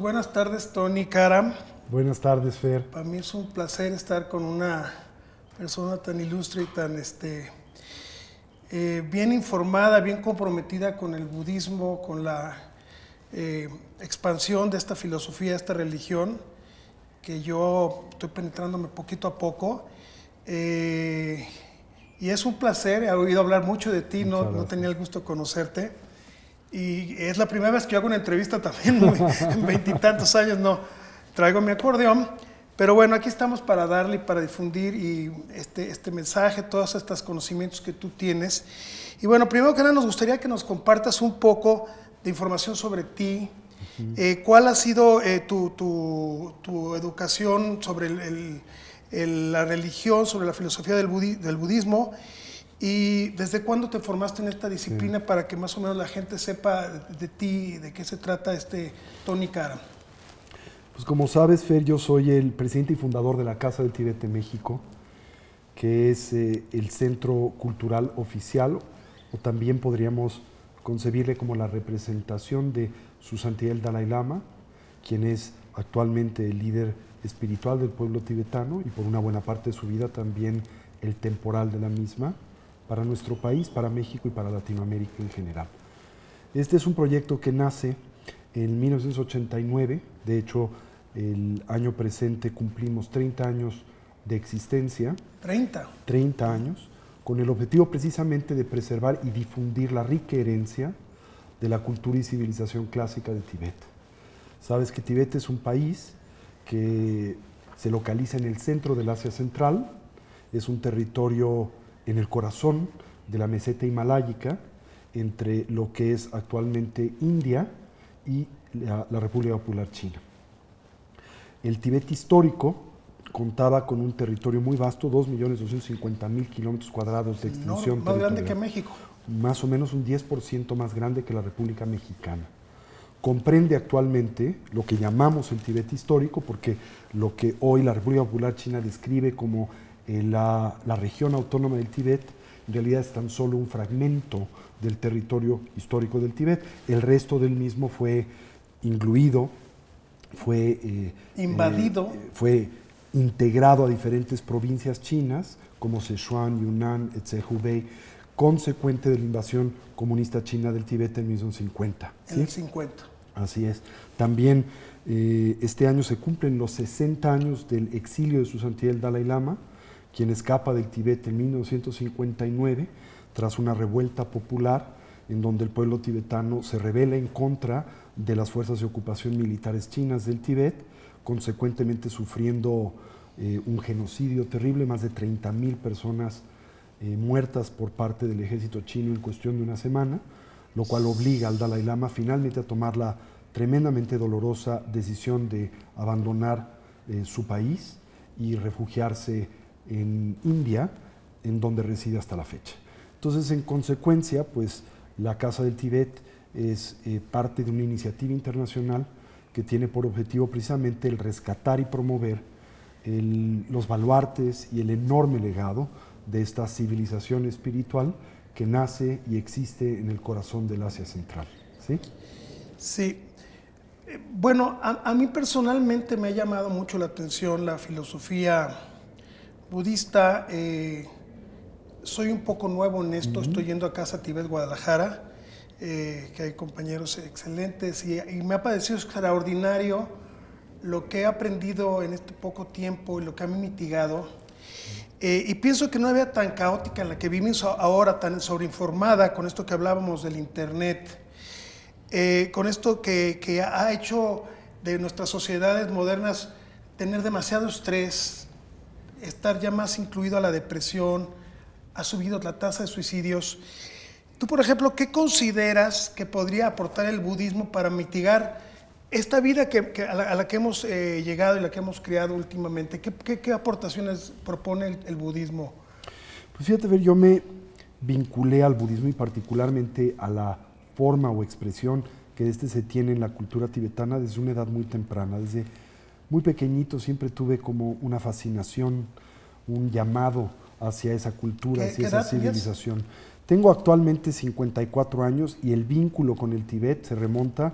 buenas tardes, Tony Karam. Buenas tardes, Fer. Para mí es un placer estar con una persona tan ilustre y tan bien informada, bien comprometida con el budismo, con la expansión de esta filosofía, de esta religión, que yo estoy penetrándome poquito a poco. Y es un placer, he oído hablar mucho de ti, no tenía el gusto de conocerte. Y es la primera vez que hago una entrevista también, en 20 y tantos años no traigo mi acordeón. Pero bueno, aquí estamos para darle y para difundir y este mensaje, todos estos conocimientos que tú tienes. Y bueno, primero que nada nos gustaría que nos compartas un poco de información sobre ti. ¿Cuál ha sido tu educación sobre la religión, sobre la filosofía del budismo? ¿Y desde cuándo te formaste en esta disciplina para que más o menos la gente sepa de ti, de qué se trata Tony Karam? Pues como sabes, Fer, yo soy el presidente y fundador de la Casa del Tíbet de México, que es el centro cultural oficial, o también podríamos concebirle como la representación de Su Santidad el Dalai Lama, quien es actualmente el líder espiritual del pueblo tibetano y por una buena parte de su vida también el temporal de la misma, para nuestro país, para México y para Latinoamérica en general. Este es un proyecto que nace en 1989, de hecho el año presente cumplimos 30 años de existencia. 30 años, con el objetivo precisamente de preservar y difundir la rica herencia de la cultura y civilización clásica de Tibet. Sabes que Tibet es un país que se localiza en el centro del Asia Central, es un territorio en el corazón de la meseta himaláyica, entre lo que es actualmente India y la República Popular China. El Tibet histórico contaba con un territorio muy vasto, 2.250.000 kilómetros cuadrados de extensión. Más grande que México. Más o menos un 10% más grande que la República Mexicana. Comprende actualmente lo que llamamos el Tibet histórico, porque lo que hoy la República Popular China describe como la región autónoma del Tíbet, en realidad es tan solo un fragmento del territorio histórico del Tíbet. El resto del mismo fue incluido, fue invadido, fue integrado a diferentes provincias chinas, como Sichuan, Yunnan, Hubei, consecuente de la invasión comunista china del Tíbet en 1950. En el 50. Así es. También este año se cumplen los 60 años del exilio de Su Santidad el Dalai Lama, quien escapa del Tíbet en 1959 tras una revuelta popular en donde el pueblo tibetano se rebela en contra de las fuerzas de ocupación militares chinas del Tíbet, consecuentemente sufriendo un genocidio terrible, más de 30.000 personas muertas por parte del ejército chino en cuestión de una semana, lo cual obliga al Dalai Lama finalmente a tomar la tremendamente dolorosa decisión de abandonar su país y refugiarse en India, en donde reside hasta la fecha. Entonces, en consecuencia, pues la Casa del Tíbet es parte de una iniciativa internacional que tiene por objetivo precisamente el rescatar y promover los baluartes y el enorme legado de esta civilización espiritual que nace y existe en el corazón del Asia Central. ¿Sí? Sí. Bueno, a mí personalmente me ha llamado mucho la atención la filosofía budista. Soy un poco nuevo en esto, estoy yendo a Casa Tíbet Guadalajara, que hay compañeros excelentes y me ha parecido extraordinario lo que he aprendido en este poco tiempo y lo que ha mitigado. Y pienso que no había tan caótica en la que vivimos ahora, tan sobreinformada, con esto que hablábamos del internet, con esto que ha hecho de nuestras sociedades modernas tener demasiado estrés, estar ya más incluido a la depresión, ha subido la tasa de suicidios. Tú, por ejemplo, ¿qué consideras que podría aportar el budismo para mitigar esta vida a la que hemos llegado y la que hemos creado últimamente? ¿Qué aportaciones propone el budismo? Pues fíjate, Fer, yo me vinculé al budismo y particularmente a la forma o expresión que se tiene en la cultura tibetana desde una edad muy temprana. Desde muy pequeñito siempre tuve como una fascinación, un llamado hacia esa cultura, hacia esa civilización. Tengo actualmente 54 años y el vínculo con el Tíbet se remonta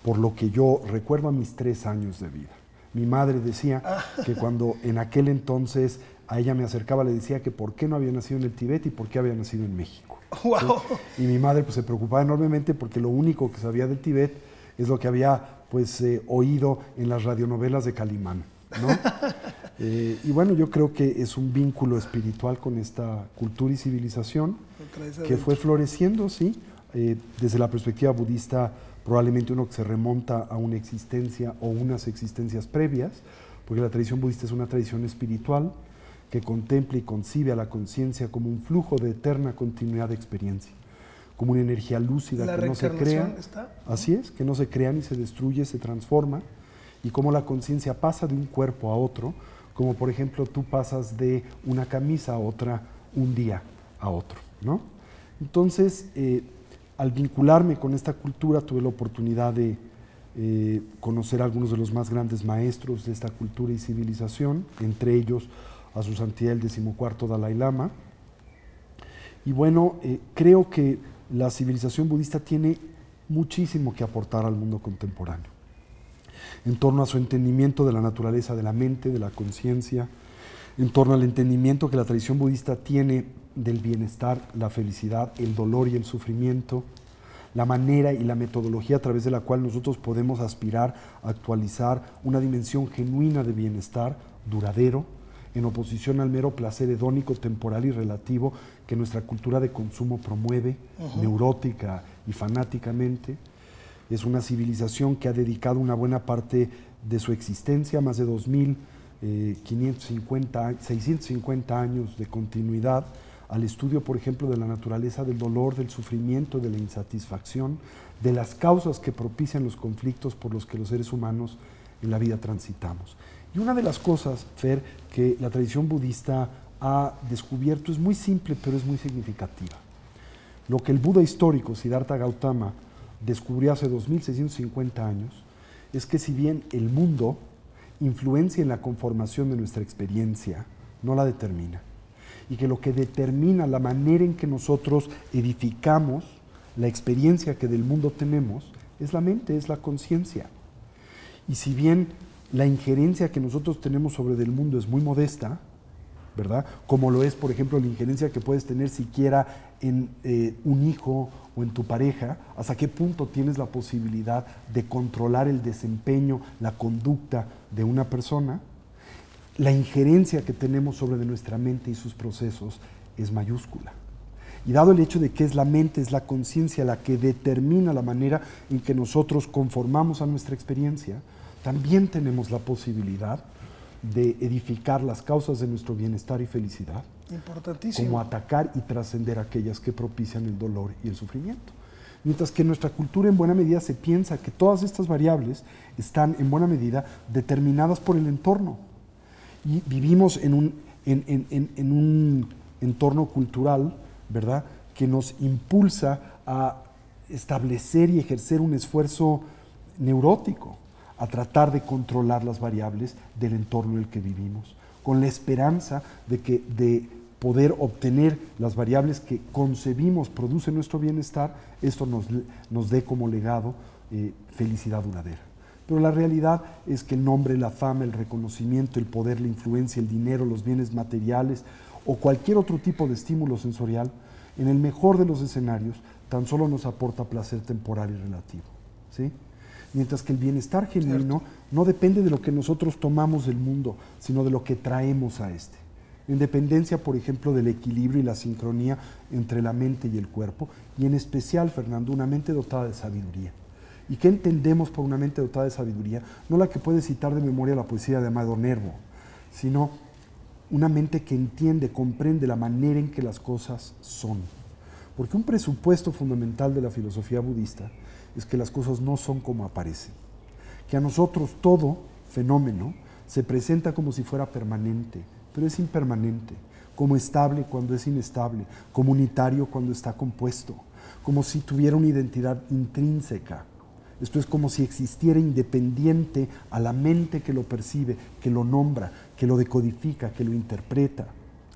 por lo que yo recuerdo a mis 3 años de vida. Mi madre decía que cuando en aquel entonces a ella me acercaba, le decía que por qué no había nacido en el Tíbet y por qué había nacido en México. Wow. ¿Sí? Y mi madre pues, se preocupaba enormemente porque lo único que sabía del Tíbet es lo que había pues, oído en las radionovelas de Calimán, ¿no? Y bueno, yo creo que es un vínculo espiritual con esta cultura y civilización que fue floreciendo, sí, desde la perspectiva budista, probablemente uno que se remonta a una existencia o unas existencias previas, porque la tradición budista es una tradición espiritual que contempla y concibe a la conciencia como un flujo de eterna continuidad de experiencia, como una energía lúcida que no se crea, así es, que no se crea ni se destruye, se transforma, y como la conciencia pasa de un cuerpo a otro, como por ejemplo tú pasas de una camisa a otra, un día a otro, ¿no? Entonces, al vincularme con esta cultura, tuve la oportunidad de conocer a algunos de los más grandes maestros de esta cultura y civilización, entre ellos a su santidad el 14º Dalai Lama. Y bueno, creo que la civilización budista tiene muchísimo que aportar al mundo contemporáneo, en torno a su entendimiento de la naturaleza de la mente, de la conciencia, en torno al entendimiento que la tradición budista tiene del bienestar, la felicidad, el dolor y el sufrimiento, la manera y la metodología a través de la cual nosotros podemos aspirar a actualizar una dimensión genuina de bienestar duradero, en oposición al mero placer hedónico, temporal y relativo que nuestra cultura de consumo promueve, neurótica y fanáticamente. Es una civilización que ha dedicado una buena parte de su existencia, más de 650 años de continuidad, al estudio, por ejemplo, de la naturaleza del dolor, del sufrimiento, de la insatisfacción, de las causas que propician los conflictos por los que los seres humanos en la vida transitamos. Y una de las cosas, Fer, que la tradición budista ha descubierto es muy simple, pero es muy significativa. Lo que el Buda histórico, Siddhartha Gautama, descubrió hace 2650 años, es que si bien el mundo influencia en la conformación de nuestra experiencia, no la determina. Y que lo que determina la manera en que nosotros edificamos la experiencia que del mundo tenemos es la mente, es la conciencia. Y si bien la injerencia que nosotros tenemos sobre el mundo es muy modesta, ¿verdad? Como lo es, por ejemplo, la injerencia que puedes tener siquiera en un hijo o en tu pareja, hasta qué punto tienes la posibilidad de controlar el desempeño, la conducta de una persona. La injerencia que tenemos sobre de nuestra mente y sus procesos es mayúscula. Y dado el hecho de que es la mente, es la conciencia la que determina la manera en que nosotros conformamos a nuestra experiencia, también tenemos la posibilidad de edificar las causas de nuestro bienestar y felicidad, importantísimo, como atacar y trascender aquellas que propician el dolor y el sufrimiento. Mientras que en nuestra cultura en buena medida se piensa que todas estas variables están en buena medida determinadas por el entorno. Y vivimos en un entorno cultural, ¿verdad?, que nos impulsa a establecer y ejercer un esfuerzo neurótico, a tratar de controlar las variables del entorno en el que vivimos, con la esperanza de poder obtener las variables que concebimos producen nuestro bienestar, esto nos dé como legado felicidad duradera. Pero la realidad es que el nombre, la fama, el reconocimiento, el poder, la influencia, el dinero, los bienes materiales o cualquier otro tipo de estímulo sensorial, en el mejor de los escenarios, tan solo nos aporta placer temporal y relativo, ¿sí? Mientras que el bienestar genuino no depende de lo que nosotros tomamos del mundo, sino de lo que traemos a este. En dependencia, por ejemplo, del equilibrio y la sincronía entre la mente y el cuerpo, y en especial, Fernando, una mente dotada de sabiduría. ¿Y qué entendemos por una mente dotada de sabiduría? No la que puede citar de memoria la poesía de Amado Nervo, sino una mente que entiende, comprende la manera en que las cosas son. Porque un presupuesto fundamental de la filosofía budista es que las cosas no son como aparecen, que a nosotros todo fenómeno se presenta como si fuera permanente, pero es impermanente, como estable cuando es inestable, como unitario cuando está compuesto, como si tuviera una identidad intrínseca. Esto es como si existiera independiente a la mente que lo percibe, que lo nombra, que lo decodifica, que lo interpreta.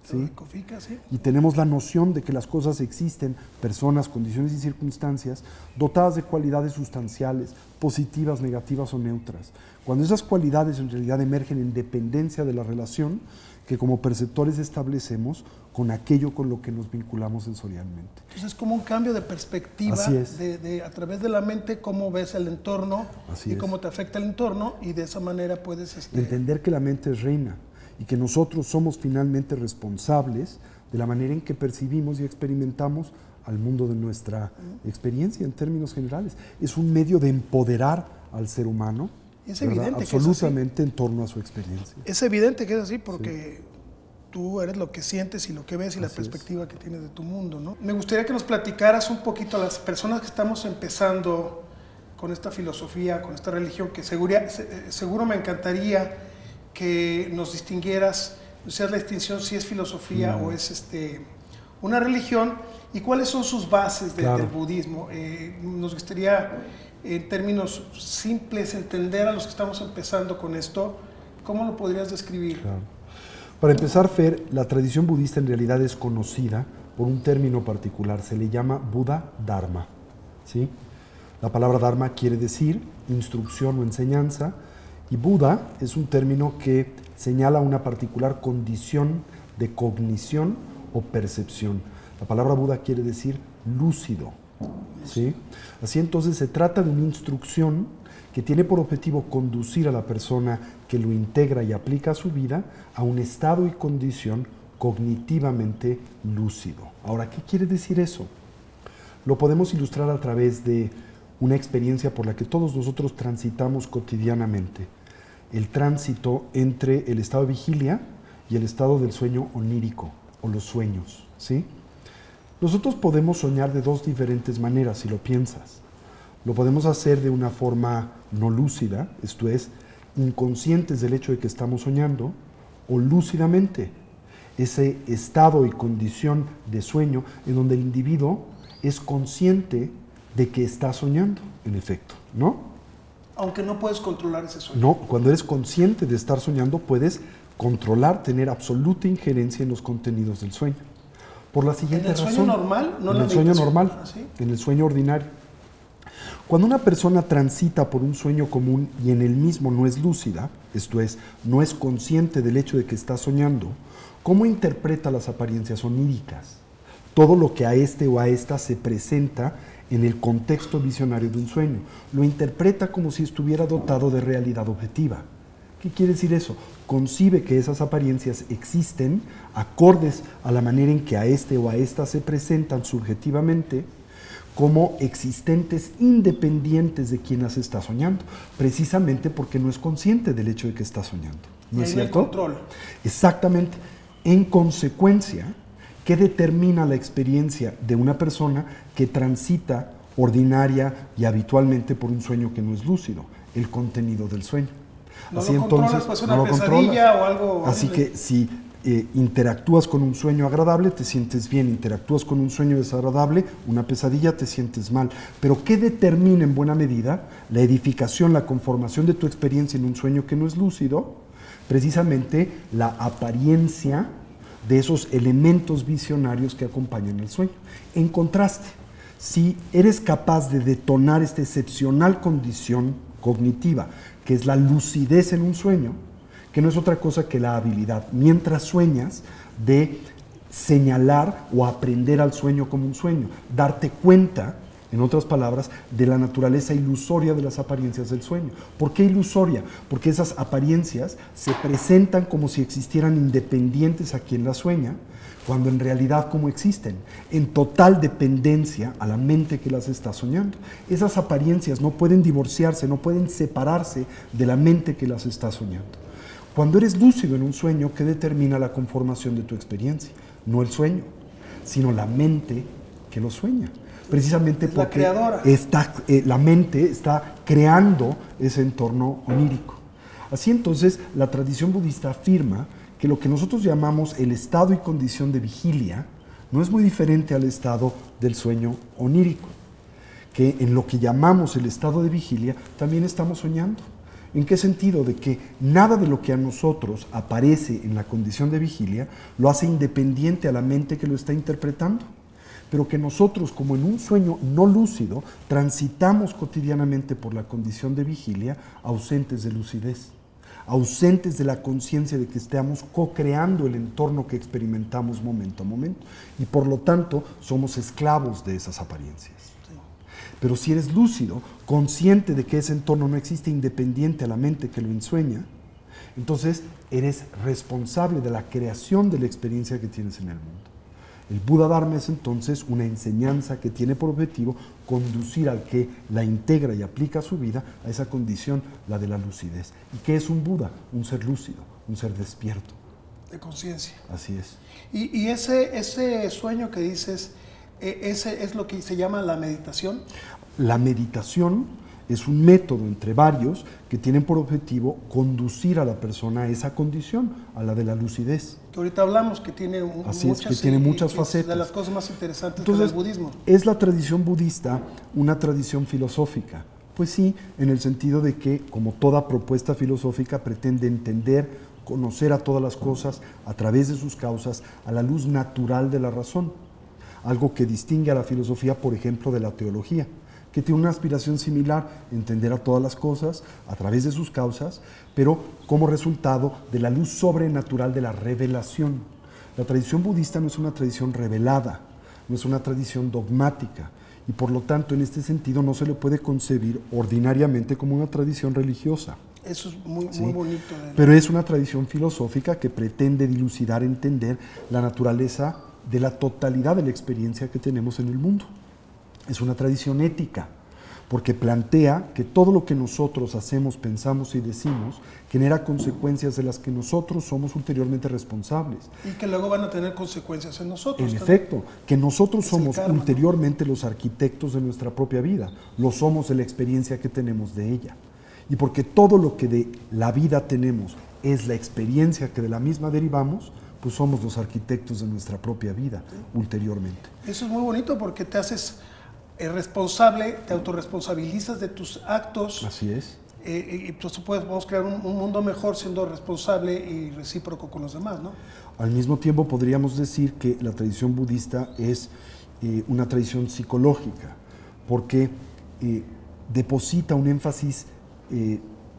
¿sí? Cofica, sí. Y tenemos la noción de que las cosas existen, personas, condiciones y circunstancias, dotadas de cualidades sustanciales, positivas, negativas o neutras. Cuando esas cualidades en realidad emergen en dependencia de la relación que como perceptores establecemos con aquello con lo que nos vinculamos sensorialmente. Entonces es como un cambio de perspectiva, Así es. a través de la mente, cómo ves el entorno Así y es. cómo te afecta el entorno, y de esa manera puedes... Entender que la mente es reina y que nosotros somos finalmente responsables de la manera en que percibimos y experimentamos al mundo de nuestra experiencia en términos generales. Es un medio de empoderar al ser humano, es ¿verdad? evidente Absolutamente que es así. en torno a su experiencia. Es evidente que es así porque tú eres lo que sientes y lo que ves y la perspectiva que tienes de tu mundo, ¿no? Me gustaría que nos platicaras un poquito a las personas que estamos empezando con esta filosofía, con esta religión, que seguro me encantaría que nos distinguieras, hicieras la distinción si es filosofía o es una religión, y cuáles son sus bases del budismo. Nos gustaría, en términos simples, entender a los que estamos empezando con esto. ¿Cómo lo podrías describir? Claro. Para empezar, Fer, la tradición budista en realidad es conocida por un término particular, se le llama Buddha Dharma, ¿sí? La palabra Dharma quiere decir instrucción o enseñanza, y Buda es un término que señala una particular condición de cognición o percepción. La palabra Buda quiere decir lúcido, ¿sí? Así entonces se trata de una instrucción que tiene por objetivo conducir a la persona que lo integra y aplica a su vida a un estado y condición cognitivamente lúcido. Ahora, ¿qué quiere decir eso? Lo podemos ilustrar a través de una experiencia por la que todos nosotros transitamos cotidianamente. El tránsito entre el estado de vigilia y el estado del sueño onírico, o los sueños, ¿sí? Nosotros podemos soñar de dos diferentes maneras, si lo piensas. Lo podemos hacer de una forma no lúcida, esto es, inconscientes del hecho de que estamos soñando, o lúcidamente, ese estado y condición de sueño en donde el individuo es consciente de que está soñando, en efecto, ¿no? Aunque no puedes controlar ese sueño. No, cuando eres consciente de estar soñando, puedes controlar, tener absoluta injerencia en los contenidos del sueño. Por la siguiente razón. ¿En el sueño normal? No en el sueño normal, ¿sí? En el sueño ordinario. Cuando una persona transita por un sueño común y en el mismo no es lúcida, esto es, no es consciente del hecho de que está soñando, ¿cómo interpreta las apariencias oníricas? Todo lo que a este o a esta se presenta en el contexto visionario de un sueño. Lo interpreta como si estuviera dotado de realidad objetiva. ¿Qué quiere decir eso? Concibe que esas apariencias existen acordes a la manera en que a este o a esta se presentan subjetivamente como existentes independientes de quien las está soñando, precisamente porque no es consciente del hecho de que está soñando. ¿No es cierto? No hay control. Exactamente. En consecuencia, ¿qué determina la experiencia de una persona que transita ordinaria y habitualmente por un sueño que no es lúcido? El contenido del sueño. No Así lo entonces, controlas, pues una no lo pesadilla o algo. Así que si interactúas con un sueño agradable, te sientes bien. Interactúas con un sueño desagradable, una pesadilla, te sientes mal. Pero ¿qué determina en buena medida la edificación, la conformación de tu experiencia en un sueño que no es lúcido? Precisamente la apariencia de esos elementos visionarios que acompañan el sueño. En contraste, si eres capaz de detonar esta excepcional condición cognitiva, que es la lucidez en un sueño, que no es otra cosa que la habilidad, mientras sueñas, de señalar o aprender al sueño como un sueño, darte cuenta, en otras palabras, de la naturaleza ilusoria de las apariencias del sueño. ¿Por qué ilusoria? Porque esas apariencias se presentan como si existieran independientes a quien las sueña, cuando en realidad como existen, en total dependencia a la mente que las está soñando. Esas apariencias no pueden divorciarse, no pueden separarse de la mente que las está soñando. Cuando eres lúcido en un sueño, ¿qué determina la conformación de tu experiencia? No el sueño, sino la mente que lo sueña. Precisamente porque la mente está creando ese entorno onírico. Así entonces, la tradición budista afirma que lo que nosotros llamamos el estado y condición de vigilia no es muy diferente al estado del sueño onírico, que en lo que llamamos el estado de vigilia también estamos soñando. ¿En qué sentido? De que nada de lo que a nosotros aparece en la condición de vigilia lo hace independiente a la mente que lo está interpretando, pero que nosotros, como en un sueño no lúcido, transitamos cotidianamente por la condición de vigilia ausentes de lucidez, ausentes de la conciencia de que estamos co-creando el entorno que experimentamos momento a momento, y por lo tanto somos esclavos de esas apariencias. Pero si eres lúcido, consciente de que ese entorno no existe, independiente a la mente que lo ensueña, entonces eres responsable de la creación de la experiencia que tienes en el mundo. El Buda Dharma es entonces una enseñanza que tiene por objetivo conducir al que la integra y aplica a su vida a esa condición, la de la lucidez. ¿Y qué es un Buda? Un ser lúcido, un ser despierto. De conciencia. Así es. Y ese sueño que dices, ese es lo que se llama la meditación. La meditación es un método entre varios que tienen por objetivo conducir a la persona a esa condición, a la de la lucidez. Que ahorita hablamos que tiene Así es, que tiene muchas facetas. De las cosas más interesantes. Entonces, del budismo. ¿es la tradición budista una tradición filosófica? Pues sí, en el sentido de que, como toda propuesta filosófica, pretende entender, conocer a todas las cosas a través de sus causas, a la luz natural de la razón. Algo que distingue a la filosofía, por ejemplo, de la teología, que tiene una aspiración similar, entender a todas las cosas a través de sus causas, pero como resultado de la luz sobrenatural de la revelación. La tradición budista no es una tradición revelada, no es una tradición dogmática, y por lo tanto, en este sentido, no se le puede concebir ordinariamente como una tradición religiosa. Eso es muy bonito. Pero es una tradición filosófica que pretende dilucidar, entender la naturaleza de la totalidad de la experiencia que tenemos en el mundo. Es una tradición ética, porque plantea que todo lo que nosotros hacemos, pensamos y decimos genera consecuencias de las que nosotros somos ulteriormente responsables. Y que luego van a tener consecuencias en nosotros. En efecto, que nosotros somos karma, ulteriormente los arquitectos de nuestra propia vida, lo somos de la experiencia que tenemos de ella. Y porque todo lo que de la vida tenemos es la experiencia que de la misma derivamos, pues somos los arquitectos de nuestra propia vida ulteriormente. Eso es muy bonito porque te haces responsable, te autorresponsabilizas de tus actos. Así es. Y pues podemos crear un mundo mejor siendo responsable y recíproco con los demás, ¿no? Al mismo tiempo podríamos decir que la tradición budista es una tradición psicológica, porque deposita un énfasis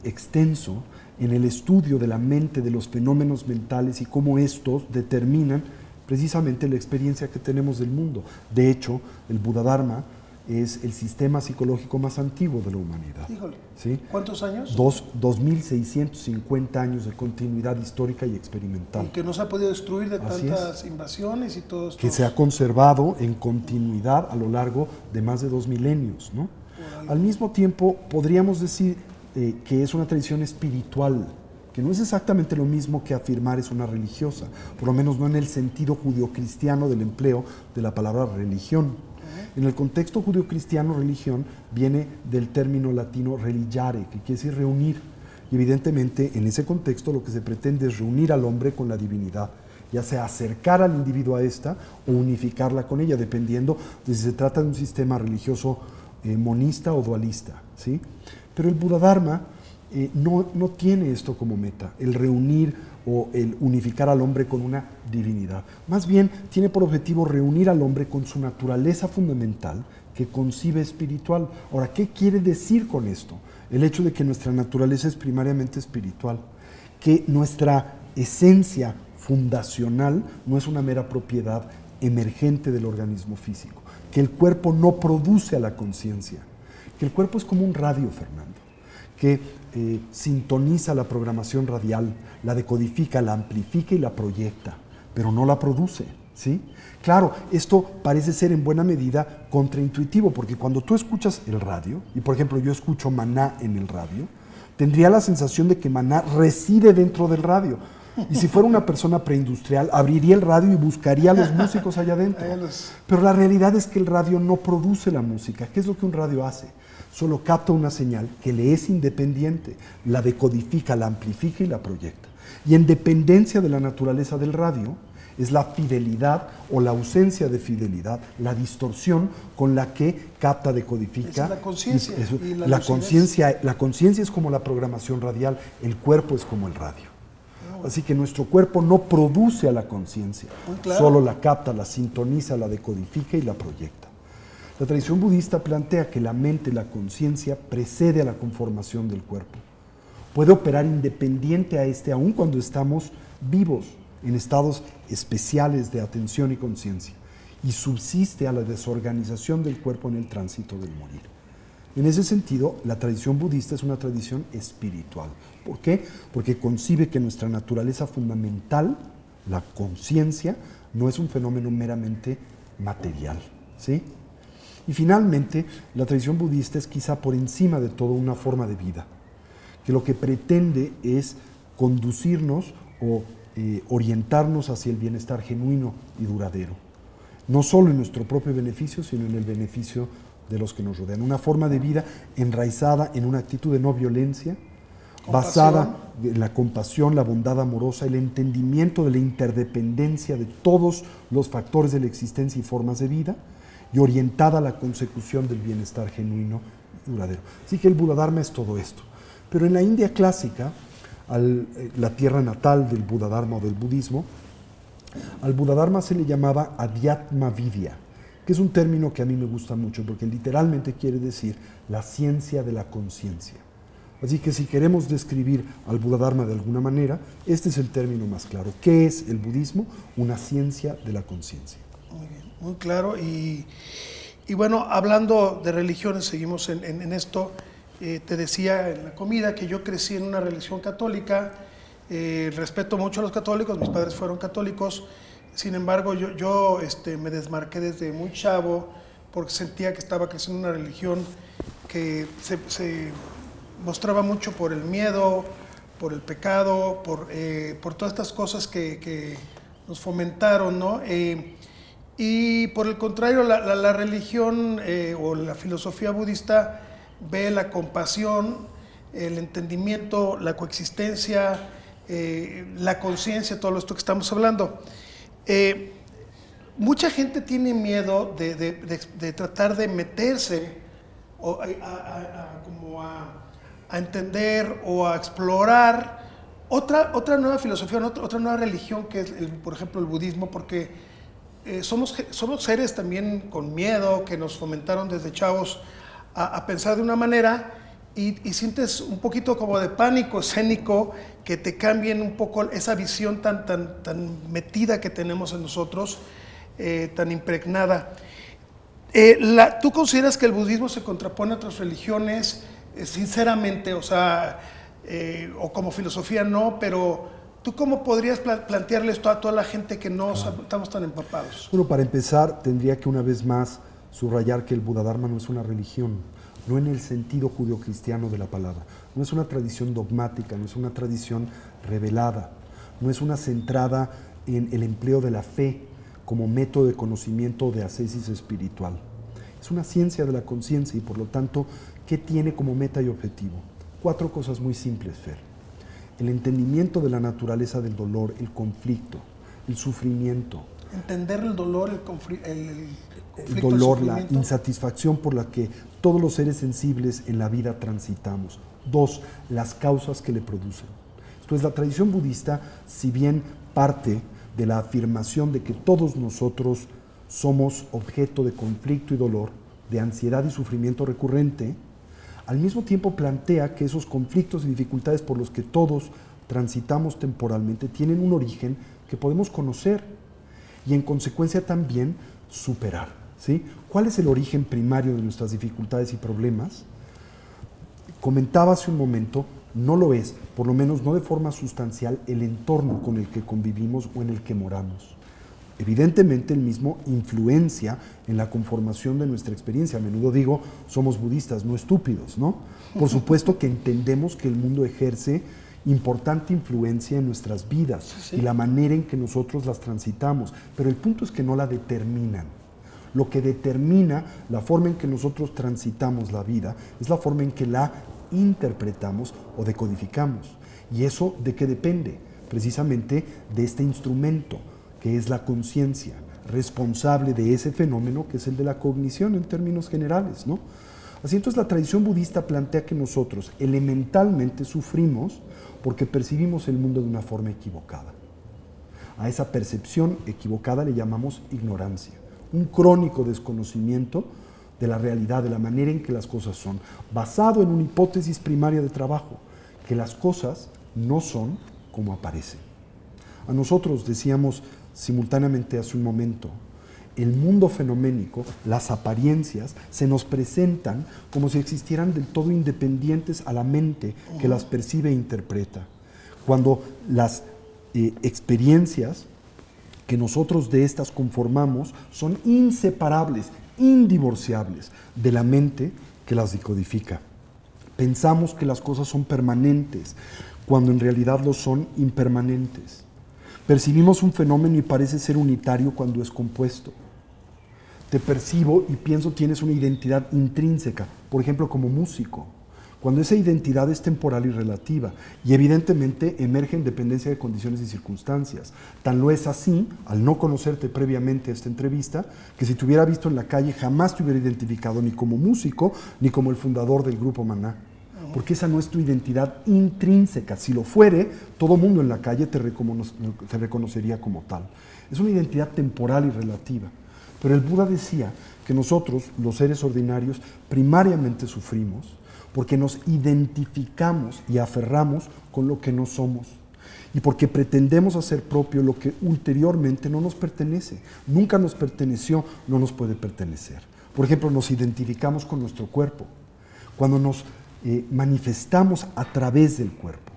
extenso en el estudio de la mente, de los fenómenos mentales y cómo estos determinan precisamente la experiencia que tenemos del mundo. De hecho, el Buda Dharma es el sistema psicológico más antiguo de la humanidad. Híjole, ¿sí? ¿Cuántos años? 2.650 años de continuidad histórica y experimental. Y que no se ha podido destruir de tantas invasiones y todo esto. Que se ha conservado en continuidad a lo largo de más de 2 milenios, ¿no? Al mismo tiempo, podríamos decir que es una tradición espiritual, que no es exactamente lo mismo que afirmar es una religiosa, por lo menos no en el sentido judeocristiano del empleo de la palabra religión. En el contexto judeocristiano, religión viene del término latino religare, que quiere decir reunir. Y evidentemente, en ese contexto, lo que se pretende es reunir al hombre con la divinidad, ya sea acercar al individuo a esta o unificarla con ella, dependiendo de si se trata de un sistema religioso monista o dualista, ¿sí? Pero el Buda Dharma no tiene esto como meta, el reunir o el unificar al hombre con una divinidad. Más bien tiene por objetivo reunir al hombre con su naturaleza fundamental que concibe espiritual. Ahora, ¿qué quiere decir con esto? El hecho de que nuestra naturaleza es primariamente espiritual, que nuestra esencia fundacional no es una mera propiedad emergente del organismo físico, que el cuerpo no produce a la conciencia, que el cuerpo es como un radio, Fernando, que sintoniza la programación radial, la decodifica, la amplifica y la proyecta, pero no la produce, ¿sí? Claro, esto parece ser en buena medida contraintuitivo, porque cuando tú escuchas el radio, y por ejemplo yo escucho Maná en el radio, tendría la sensación de que Maná reside dentro del radio. Y si fuera una persona preindustrial, abriría el radio y buscaría a los músicos allá adentro. Pero la realidad es que el radio no produce la música. ¿Qué es lo que un radio hace? Solo capta una señal que le es independiente, la decodifica, la amplifica y la proyecta. Y en dependencia de la naturaleza del radio, es la fidelidad o la ausencia de fidelidad, la distorsión con la que capta, decodifica. Esa es la conciencia. La conciencia es como la programación radial, el cuerpo es como el radio. Así que nuestro cuerpo no produce a la conciencia, solo la capta, la sintoniza, la decodifica y la proyecta. La tradición budista plantea que la mente, la conciencia, precede a la conformación del cuerpo. Puede operar independiente a este aun cuando estamos vivos, en estados especiales de atención y conciencia, y subsiste a la desorganización del cuerpo en el tránsito del morir. En ese sentido, la tradición budista es una tradición espiritual. ¿Por qué? Porque concibe que nuestra naturaleza fundamental, la conciencia, no es un fenómeno meramente material, ¿sí? Y finalmente, la tradición budista es quizá por encima de todo una forma de vida, que lo que pretende es conducirnos o orientarnos hacia el bienestar genuino y duradero, no solo en nuestro propio beneficio, sino en el beneficio de los que nos rodean. Una forma de vida enraizada en una actitud de no violencia, basada en la compasión, la bondad amorosa, el entendimiento de la interdependencia de todos los factores de la existencia y formas de vida, y orientada a la consecución del bienestar genuino y duradero. Así que el Buddha-dharma es todo esto. Pero en la India clásica, la tierra natal del Buddha-dharma o del budismo, al Buddha-dharma se le llamaba Adhyatma Vidya, que es un término que a mí me gusta mucho porque literalmente quiere decir la ciencia de la conciencia. Así que si queremos describir al Buddha-dharma de alguna manera, este es el término más claro. ¿Qué es el budismo? Una ciencia de la conciencia. Muy bien, muy claro. Y bueno, hablando de religiones, seguimos en esto. Te decía en la comida que yo crecí en una religión católica, respeto mucho a los católicos, mis padres fueron católicos, sin embargo yo me desmarqué desde muy chavo porque sentía que estaba creciendo en una religión que se mostraba mucho por el miedo, por el pecado, por todas estas cosas que nos fomentaron, ¿no? Y por el contrario, la religión o la filosofía budista ve la compasión, el entendimiento, la coexistencia, la conciencia, todo esto que estamos hablando. Mucha gente tiene miedo de tratar de meterse a entender o a explorar otra nueva filosofía, otra nueva religión que es, por ejemplo, el budismo, porque somos seres también con miedo, que nos fomentaron desde chavos a pensar de una manera y sientes un poquito como de pánico escénico, que te cambien un poco esa visión tan metida que tenemos en nosotros, tan impregnada. ¿Tú consideras que el budismo se contrapone a otras religiones? Sinceramente, o sea, o como filosofía no, pero ¿tú cómo podrías plantearle esto a toda la gente que no estamos tan empapados? Bueno, para empezar, tendría que una vez más subrayar que el Buddha-dharma no es una religión, no en el sentido judeocristiano de la palabra, no es una tradición dogmática, no es una tradición revelada, no es una centrada en el empleo de la fe como método de conocimiento o de ascesis espiritual. Es una ciencia de la conciencia y por lo tanto, ¿qué tiene como meta y objetivo? 4 cosas muy simples, Fer. El entendimiento de la naturaleza del dolor, el conflicto, el sufrimiento. Entender el dolor, el conflicto, el dolor, la insatisfacción por la que todos los seres sensibles en la vida transitamos. 2, las causas que le producen. Entonces, la tradición budista, si bien parte de la afirmación de que todos nosotros somos objeto de conflicto y dolor, de ansiedad y sufrimiento recurrente, al mismo tiempo plantea que esos conflictos y dificultades por los que todos transitamos temporalmente tienen un origen que podemos conocer y en consecuencia también superar, ¿sí? ¿Cuál es el origen primario de nuestras dificultades y problemas? Comentaba hace un momento, no lo es, por lo menos no de forma sustancial, el entorno con el que convivimos o en el que moramos. Evidentemente el mismo influencia en la conformación de nuestra experiencia. A menudo digo, somos budistas, no estúpidos, ¿no? Por supuesto que entendemos que el mundo ejerce importante influencia en nuestras vidas, sí, y la manera en que nosotros las transitamos, pero el punto es que no la determinan. Lo que determina la forma en que nosotros transitamos la vida es la forma en que la interpretamos o decodificamos. ¿Y eso de qué depende? Precisamente de este instrumento que es la conciencia, responsable de ese fenómeno que es el de la cognición en términos generales, ¿no? Así entonces la tradición budista plantea que nosotros elementalmente sufrimos porque percibimos el mundo de una forma equivocada. A esa percepción equivocada le llamamos ignorancia, un crónico desconocimiento de la realidad, de la manera en que las cosas son, basado en una hipótesis primaria de trabajo, que las cosas no son como aparecen. A nosotros decíamos simultáneamente hace un momento, el mundo fenoménico, las apariencias, se nos presentan como si existieran del todo independientes a la mente que las percibe e interpreta. Cuando las experiencias que nosotros de estas conformamos son inseparables, indivorciables de la mente que las decodifica. Pensamos que las cosas son permanentes, cuando en realidad lo son impermanentes. Percibimos un fenómeno y parece ser unitario cuando es compuesto. Te percibo y pienso tienes una identidad intrínseca, por ejemplo como músico, cuando esa identidad es temporal y relativa y evidentemente emerge en dependencia de condiciones y circunstancias. Tan lo es así, al no conocerte previamente esta entrevista, que si te hubiera visto en la calle jamás te hubiera identificado ni como músico ni como el fundador del grupo Maná. Porque esa no es tu identidad intrínseca. Si lo fuere, todo mundo en la calle te reconocería como tal. Es una identidad temporal y relativa. Pero el Buda decía que nosotros, los seres ordinarios, primariamente sufrimos porque nos identificamos y aferramos con lo que no somos. Y porque pretendemos hacer propio lo que ulteriormente no nos pertenece. Nunca nos perteneció, no nos puede pertenecer. Por ejemplo, nos identificamos con nuestro cuerpo. Cuando nos manifestamos a través del cuerpo.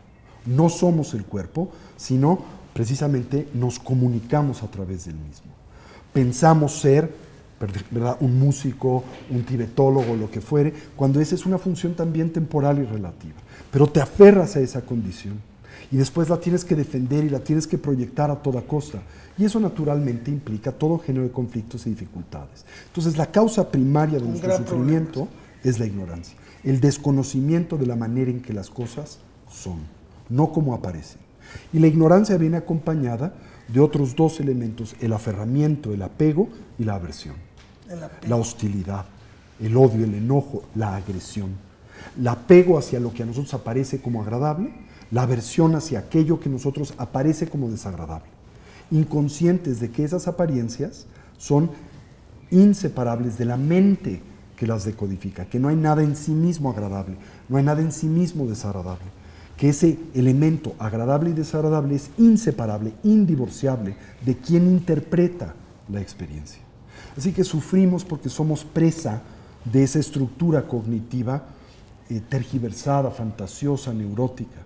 No somos el cuerpo, sino precisamente nos comunicamos a través del mismo. Pensamos ser, ¿verdad?, un músico, un tibetólogo, lo que fuere, cuando esa es una función también temporal y relativa. Pero te aferras a esa condición y después la tienes que defender y la tienes que proyectar a toda costa. Y eso naturalmente implica todo género de conflictos y dificultades. Entonces la causa primaria de nuestro sufrimiento es la ignorancia. El desconocimiento de la manera en que las cosas son, no como aparecen. Y la ignorancia viene acompañada de otros dos elementos, el aferramiento, el apego y la aversión. La hostilidad, el odio, el enojo, la agresión. El apego hacia lo que a nosotros aparece como agradable, la aversión hacia aquello que a nosotros aparece como desagradable. Inconscientes de que esas apariencias son inseparables de la mente que las decodifica, que no hay nada en sí mismo agradable, no hay nada en sí mismo desagradable, que ese elemento agradable y desagradable es inseparable, indivorciable de quien interpreta la experiencia. Así que sufrimos porque somos presa de esa estructura cognitiva tergiversada, fantasiosa, neurótica.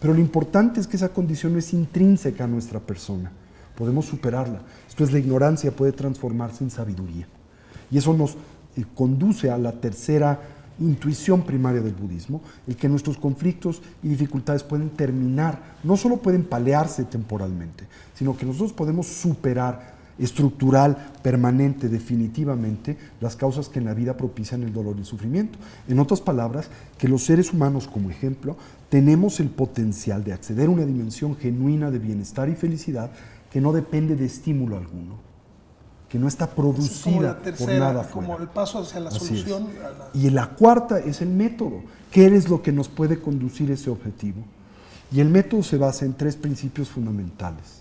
Pero lo importante es que esa condición no es intrínseca a nuestra persona, podemos superarla. Entonces la ignorancia puede transformarse en sabiduría. Y eso nos conduce a la tercera intuición primaria del budismo, el que nuestros conflictos y dificultades pueden terminar, no solo pueden paliarse temporalmente, sino que nosotros podemos superar estructural, permanente, definitivamente, las causas que en la vida propician el dolor y el sufrimiento. En otras palabras, que los seres humanos, como ejemplo, tenemos el potencial de acceder a una dimensión genuina de bienestar y felicidad que no depende de estímulo alguno, que no está producida por nada fuera. Como el paso hacia la solución. Y la cuarta es el método. ¿Qué es lo que nos puede conducir a ese objetivo? Y el método se basa en tres principios fundamentales.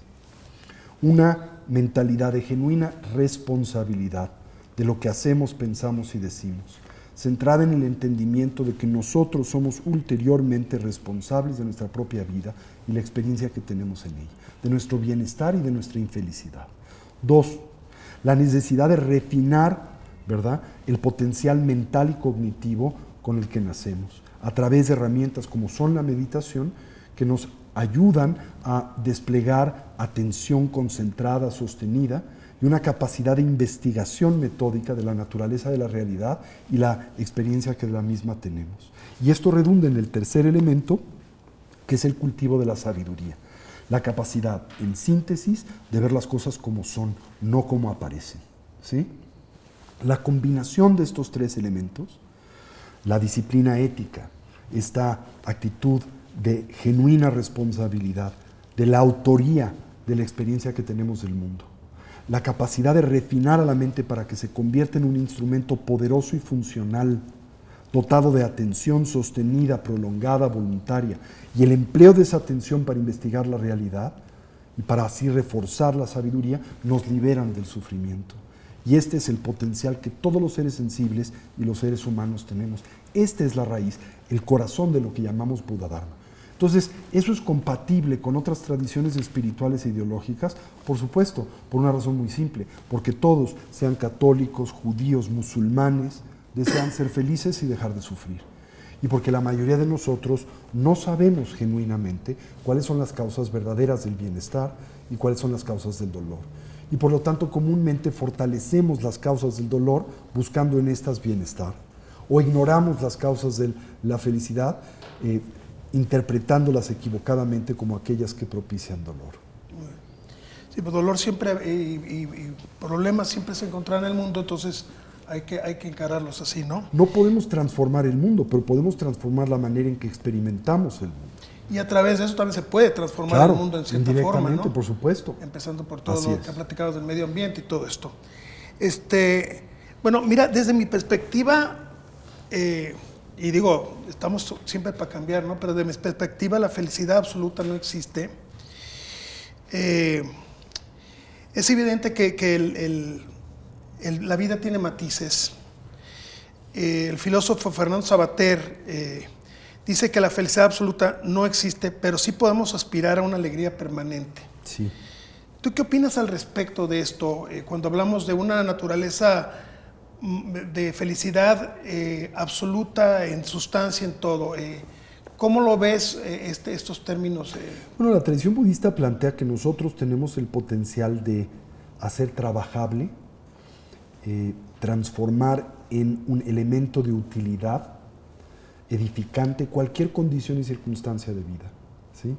Una mentalidad de genuina responsabilidad de lo que hacemos, pensamos y decimos, centrada en el entendimiento de que nosotros somos ulteriormente responsables de nuestra propia vida y la experiencia que tenemos en ella, de nuestro bienestar y de nuestra infelicidad. Dos, la necesidad de refinar, ¿verdad?, el potencial mental y cognitivo con el que nacemos, a través de herramientas como son la meditación, que nos ayudan a desplegar atención concentrada, sostenida, y una capacidad de investigación metódica de la naturaleza de la realidad y la experiencia que de la misma tenemos. Y esto redunda en el tercer elemento, que es el cultivo de la sabiduría. La capacidad, en síntesis, de ver las cosas como son, no como aparecen. ¿Sí? La combinación de estos tres elementos, la disciplina ética, esta actitud de genuina responsabilidad, de la autoría, de la experiencia que tenemos del mundo. La capacidad de refinar a la mente para que se convierta en un instrumento poderoso y funcional, dotado de atención sostenida, prolongada, voluntaria, y el empleo de esa atención para investigar la realidad y para así reforzar la sabiduría, nos liberan del sufrimiento. Y este es el potencial que todos los seres sensibles y los seres humanos tenemos. Esta es la raíz, el corazón de lo que llamamos Buddha Dharma. Entonces, ¿eso es compatible con otras tradiciones espirituales e ideológicas? Por supuesto, por una razón muy simple, porque todos, sean católicos, judíos, musulmanes, desean ser felices y dejar de sufrir. Y porque la mayoría de nosotros no sabemos genuinamente cuáles son las causas verdaderas del bienestar y cuáles son las causas del dolor. Y por lo tanto, comúnmente fortalecemos las causas del dolor buscando en estas bienestar. O ignoramos las causas de la felicidad, interpretándolas equivocadamente como aquellas que propician dolor. Sí, pues dolor siempre y problemas siempre se encuentran en el mundo, entonces hay que encararlos así, ¿no? No podemos transformar el mundo, pero podemos transformar la manera en que experimentamos el mundo. Y a través de eso también se puede transformar Claro, el mundo en cierta forma, ¿no? por supuesto. Empezando por todo Así lo es. que ha platicado del medio ambiente y todo esto. Bueno, mira, desde mi perspectiva, y digo, estamos siempre para cambiar, ¿no? Pero desde mi perspectiva la felicidad absoluta no existe. Es evidente que la vida tiene matices. El filósofo Fernando Savater dice que la felicidad absoluta no existe, pero sí podemos aspirar a una alegría permanente. Sí. ¿Tú qué opinas al respecto de esto? Cuando hablamos de una naturaleza de felicidad absoluta en sustancia, en todo, ¿cómo lo ves estos términos? Bueno, la tradición budista plantea que nosotros tenemos el potencial de hacer trabajable, transformar en un elemento de utilidad edificante cualquier condición y circunstancia de vida, ¿sí?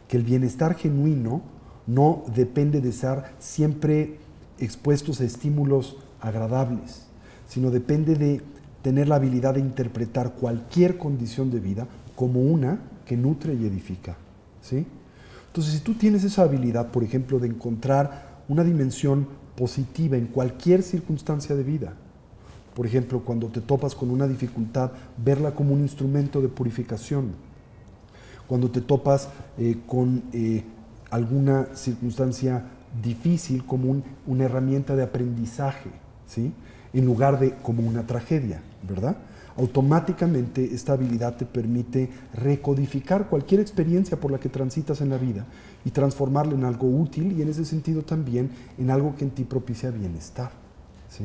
Que el bienestar genuino no depende de estar siempre expuestos a estímulos agradables, sino depende de tener la habilidad de interpretar cualquier condición de vida como una que nutre y edifica, ¿sí? Entonces, si tú tienes esa habilidad, por ejemplo, de encontrar una dimensión positiva en cualquier circunstancia de vida, por ejemplo, cuando te topas con una dificultad, verla como un instrumento de purificación, cuando te topas con alguna circunstancia difícil como una herramienta de aprendizaje, ¿sí? En lugar de como una tragedia, ¿verdad? Automáticamente esta habilidad te permite recodificar cualquier experiencia por la que transitas en la vida y transformarla en algo útil y en ese sentido también en algo que en ti propicia bienestar, ¿sí?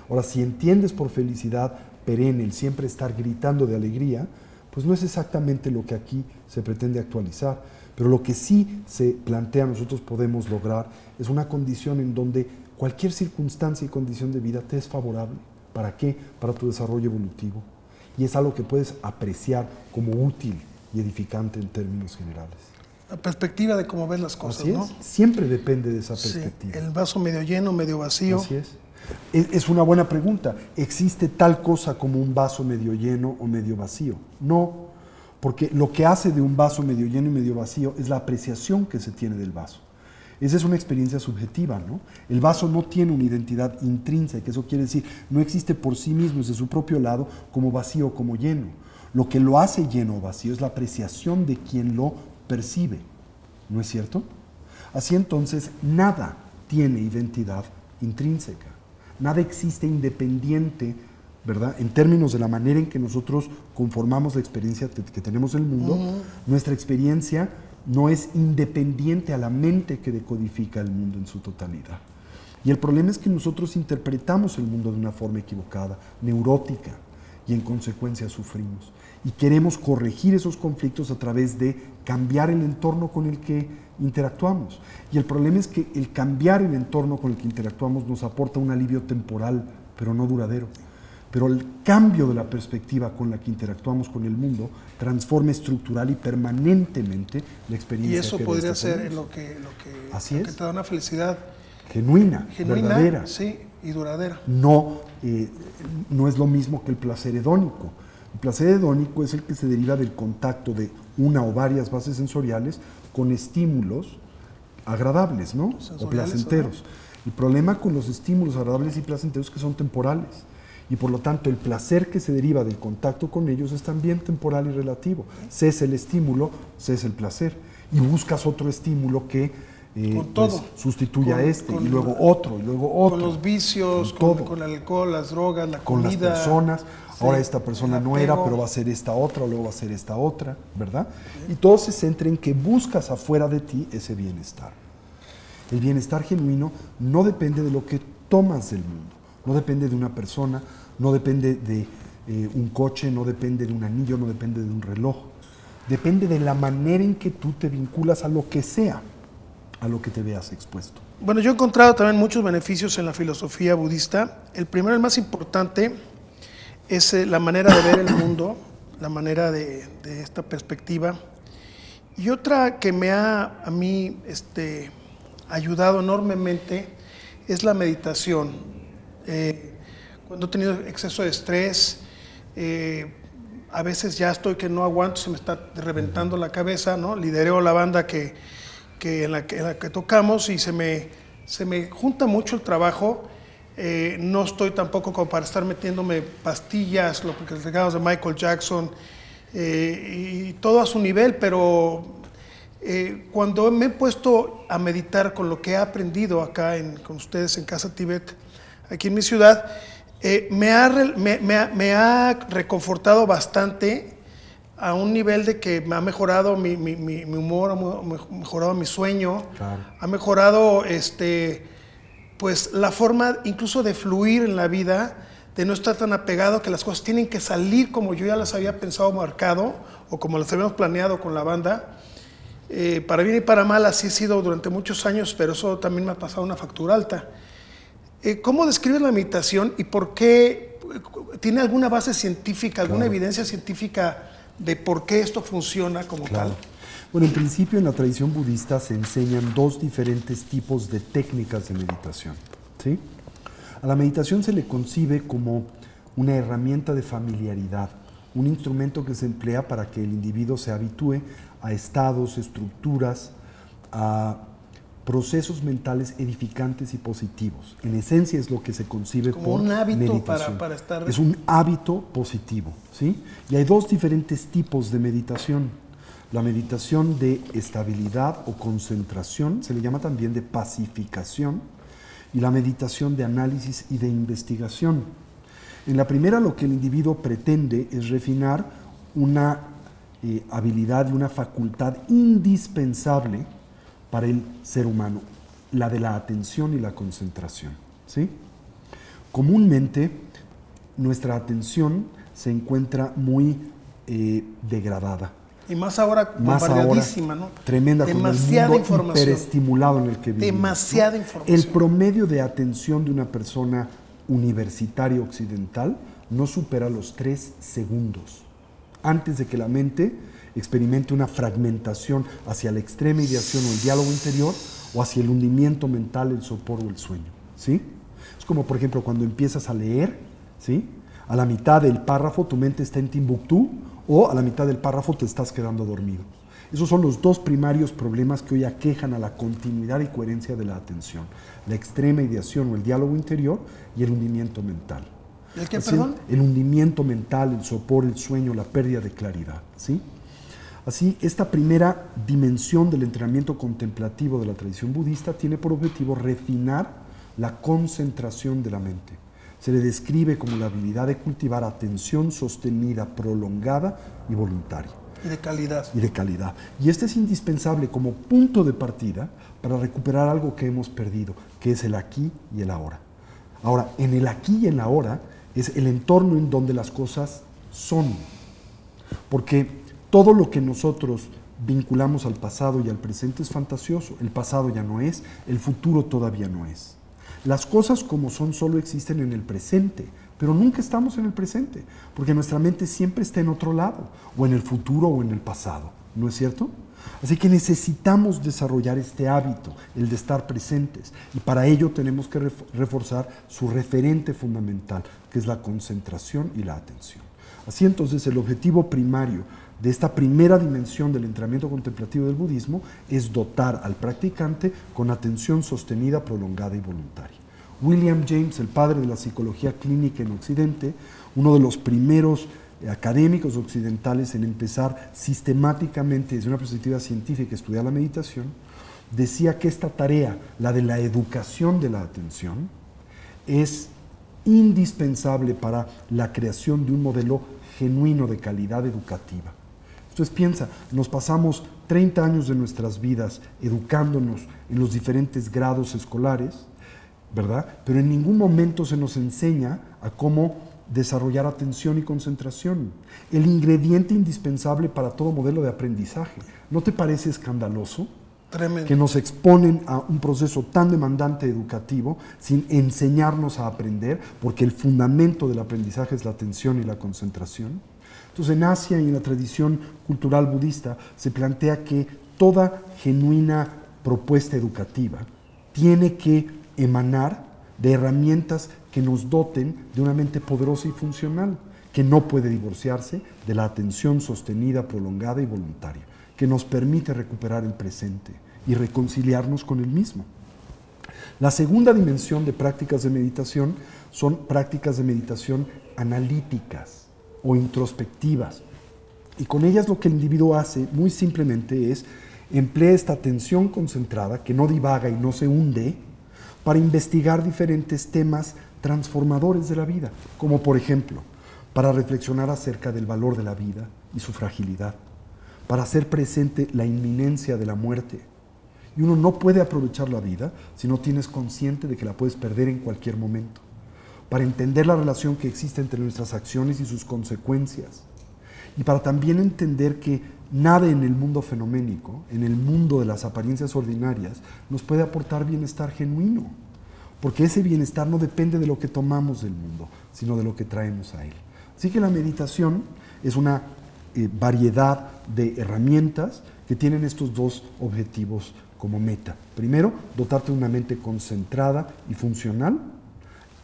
Ahora, si entiendes por felicidad perenne el siempre estar gritando de alegría, pues no es exactamente lo que aquí se pretende actualizar, pero lo que sí se plantea nosotros podemos lograr es una condición en donde cualquier circunstancia y condición de vida te es favorable. ¿Para qué? Para tu desarrollo evolutivo. Y es algo que puedes apreciar como útil y edificante en términos generales. La perspectiva de cómo ves las cosas, Así es. ¿no? Siempre depende de esa perspectiva. Sí, el vaso medio lleno, medio vacío. Así es. Es una buena pregunta. ¿Existe tal cosa como un vaso medio lleno o medio vacío? No, porque lo que hace de un vaso medio lleno y medio vacío es la apreciación que se tiene del vaso. Esa es una experiencia subjetiva, ¿no? El vaso no tiene una identidad intrínseca, eso quiere decir, no existe por sí mismo, desde su propio lado, como vacío o como lleno. Lo que lo hace lleno o vacío es la apreciación de quien lo percibe, ¿no es cierto? Así entonces, nada tiene identidad intrínseca. Nada existe independiente, ¿verdad? En términos de la manera en que nosotros conformamos la experiencia que tenemos del mundo, nuestra experiencia no es independiente a la mente que decodifica el mundo en su totalidad. Y el problema es que nosotros interpretamos el mundo de una forma equivocada, neurótica, y en consecuencia sufrimos. Y queremos corregir esos conflictos a través de cambiar el entorno con el que interactuamos. Y el problema es que el cambiar el entorno con el que interactuamos nos aporta un alivio temporal, pero no duradero. Pero el cambio de la perspectiva con la que interactuamos con el mundo transforma estructural y permanentemente la experiencia. Y eso que podría de esta ser tenemos. Así lo es. que te da una felicidad Genuina, verdadera. Sí, y duradera. No es lo mismo que el placer hedónico. El placer hedónico es el que se deriva del contacto de una o varias bases sensoriales con estímulos agradables, ¿no? O Sensoriales, placenteros. El problema con los estímulos agradables y placenteros es que son temporales. Y por lo tanto, el placer que se deriva del contacto con ellos es también temporal y relativo. Cesa el estímulo, cesa el placer. Y buscas otro estímulo que sustituya a este, y luego otro, y luego otro. Con los vicios, con el alcohol, las drogas, la comida. Con las personas. Sí, ahora esta persona no era, pero va a ser esta otra, o luego va a ser esta otra, ¿verdad? Sí. Y todo se centra en que buscas afuera de ti ese bienestar. El bienestar genuino no depende de lo que tomas del mundo, no depende de una persona, no depende de un coche, no depende de un anillo, no depende de un reloj. Depende de la manera en que tú te vinculas a lo que sea, a lo que te veas expuesto. Bueno, yo he encontrado también muchos beneficios en la filosofía budista. El primero, el más importante, es la manera de ver el mundo, la manera de esta perspectiva. Y otra que me ha a mí ayudado enormemente es la meditación. Cuando he tenido exceso de estrés, a veces ya estoy que no aguanto, se me está reventando la cabeza, ¿no? Lidereo la banda en la que tocamos y se me junta mucho el trabajo. No estoy tampoco como para estar metiéndome pastillas, lo que digamos de Michael Jackson, y todo a su nivel, pero cuando me he puesto a meditar con lo que he aprendido acá con ustedes en Casa Tibet, aquí en mi ciudad, me ha reconfortado bastante a un nivel de que me ha mejorado mi humor, ha mejorado mi sueño, claro. Ha mejorado pues la forma incluso de fluir en la vida, de no estar tan apegado a que las cosas tienen que salir como yo ya las había pensado, marcado, o como las habíamos planeado con la banda. Para bien y para mal así ha sido durante muchos años, pero eso también me ha pasado una factura alta. ¿Cómo describes la meditación y por qué? ¿Tiene alguna base científica, alguna evidencia científica de por qué esto funciona como tal? Bueno, en principio en la tradición budista se enseñan dos diferentes tipos de técnicas de meditación, ¿sí? A la meditación se le concibe como una herramienta de familiaridad, un instrumento que se emplea para que el individuo se habitúe a estados, estructuras, a procesos mentales edificantes y positivos. En esencia es lo que se concibe como un hábito para estar... Es un hábito positivo, ¿sí? Y hay dos diferentes tipos de meditación. La meditación de estabilidad o concentración, se le llama también de pacificación, y la meditación de análisis y de investigación. En la primera, lo que el individuo pretende es refinar una habilidad y una facultad indispensable para el ser humano, la de la atención y la concentración, ¿sí? Comúnmente, nuestra atención se encuentra muy degradada. Y más ahora, bombardeadísima, ¿no? Tremenda, demasiada con el mundo información. hiperestimulado en el que vivimos. Demasiada, ¿no? Información. El promedio de atención de una persona universitaria occidental no supera los 3 segundos antes de que la mente experimente una fragmentación hacia la extrema ideación o el diálogo interior o hacia el hundimiento mental, el sopor o el sueño, ¿sí? Es como, por ejemplo, cuando empiezas a leer, ¿sí? A la mitad del párrafo tu mente está en Timbuktu o a la mitad del párrafo te estás quedando dormido. Esos son los dos primarios problemas que hoy aquejan a la continuidad y coherencia de la atención: la extrema ideación o el diálogo interior y el hundimiento mental. ¿El qué, perdón? El hundimiento mental, el sopor, el sueño, la pérdida de claridad, ¿sí? Así, esta primera dimensión del entrenamiento contemplativo de la tradición budista tiene por objetivo refinar la concentración de la mente. Se le describe como la habilidad de cultivar atención sostenida, prolongada y voluntaria. Y de calidad. Y de calidad. Y este es indispensable como punto de partida para recuperar algo que hemos perdido, que es el aquí y el ahora. Ahora, en el aquí y en la ahora es el entorno en donde las cosas son. Porque todo lo que nosotros vinculamos al pasado y al presente es fantasioso. El pasado ya no es, el futuro todavía no es. Las cosas como son solo existen en el presente, pero nunca estamos en el presente, porque nuestra mente siempre está en otro lado, o en el futuro o en el pasado, ¿no es cierto? Así que necesitamos desarrollar este hábito, el de estar presentes, y para ello tenemos que reforzar su referente fundamental, que es la concentración y la atención. Así entonces el objetivo primario de esta primera dimensión del entrenamiento contemplativo del budismo es dotar al practicante con atención sostenida, prolongada y voluntaria. William James, el padre de la psicología clínica en Occidente, uno de los primeros académicos occidentales en empezar sistemáticamente desde una perspectiva científica a estudiar la meditación, decía que esta tarea, la de la educación de la atención, es indispensable para la creación de un modelo genuino de calidad educativa. Entonces piensa, nos pasamos 30 años de nuestras vidas educándonos en los diferentes grados escolares, ¿verdad? Pero en ningún momento se nos enseña a cómo desarrollar atención y concentración, el ingrediente indispensable para todo modelo de aprendizaje. ¿No te parece escandaloso? Tremendo. Que nos exponen a un proceso tan demandante educativo sin enseñarnos a aprender, porque el fundamento del aprendizaje es la atención y la concentración? Entonces, en Asia y en la tradición cultural budista se plantea que toda genuina propuesta educativa tiene que emanar de herramientas que nos doten de una mente poderosa y funcional, que no puede divorciarse de la atención sostenida, prolongada y voluntaria, que nos permite recuperar el presente y reconciliarnos con el mismo. La segunda dimensión de prácticas de meditación son prácticas de meditación analíticas o introspectivas. Y con ellas lo que el individuo hace muy simplemente es emplea esta atención concentrada, que no divaga y no se hunde, para investigar diferentes temas transformadores de la vida, como por ejemplo, para reflexionar acerca del valor de la vida y su fragilidad, para hacer presente la inminencia de la muerte. Y uno no puede aprovechar la vida si no tienes consciente de que la puedes perder en cualquier momento, para entender la relación que existe entre nuestras acciones y sus consecuencias, y para también entender que nada en el mundo fenoménico, en el mundo de las apariencias ordinarias, nos puede aportar bienestar genuino, porque ese bienestar no depende de lo que tomamos del mundo, sino de lo que traemos a él. Así que la meditación es una variedad de herramientas que tienen estos dos objetivos como meta. Primero, dotarte de una mente concentrada y funcional,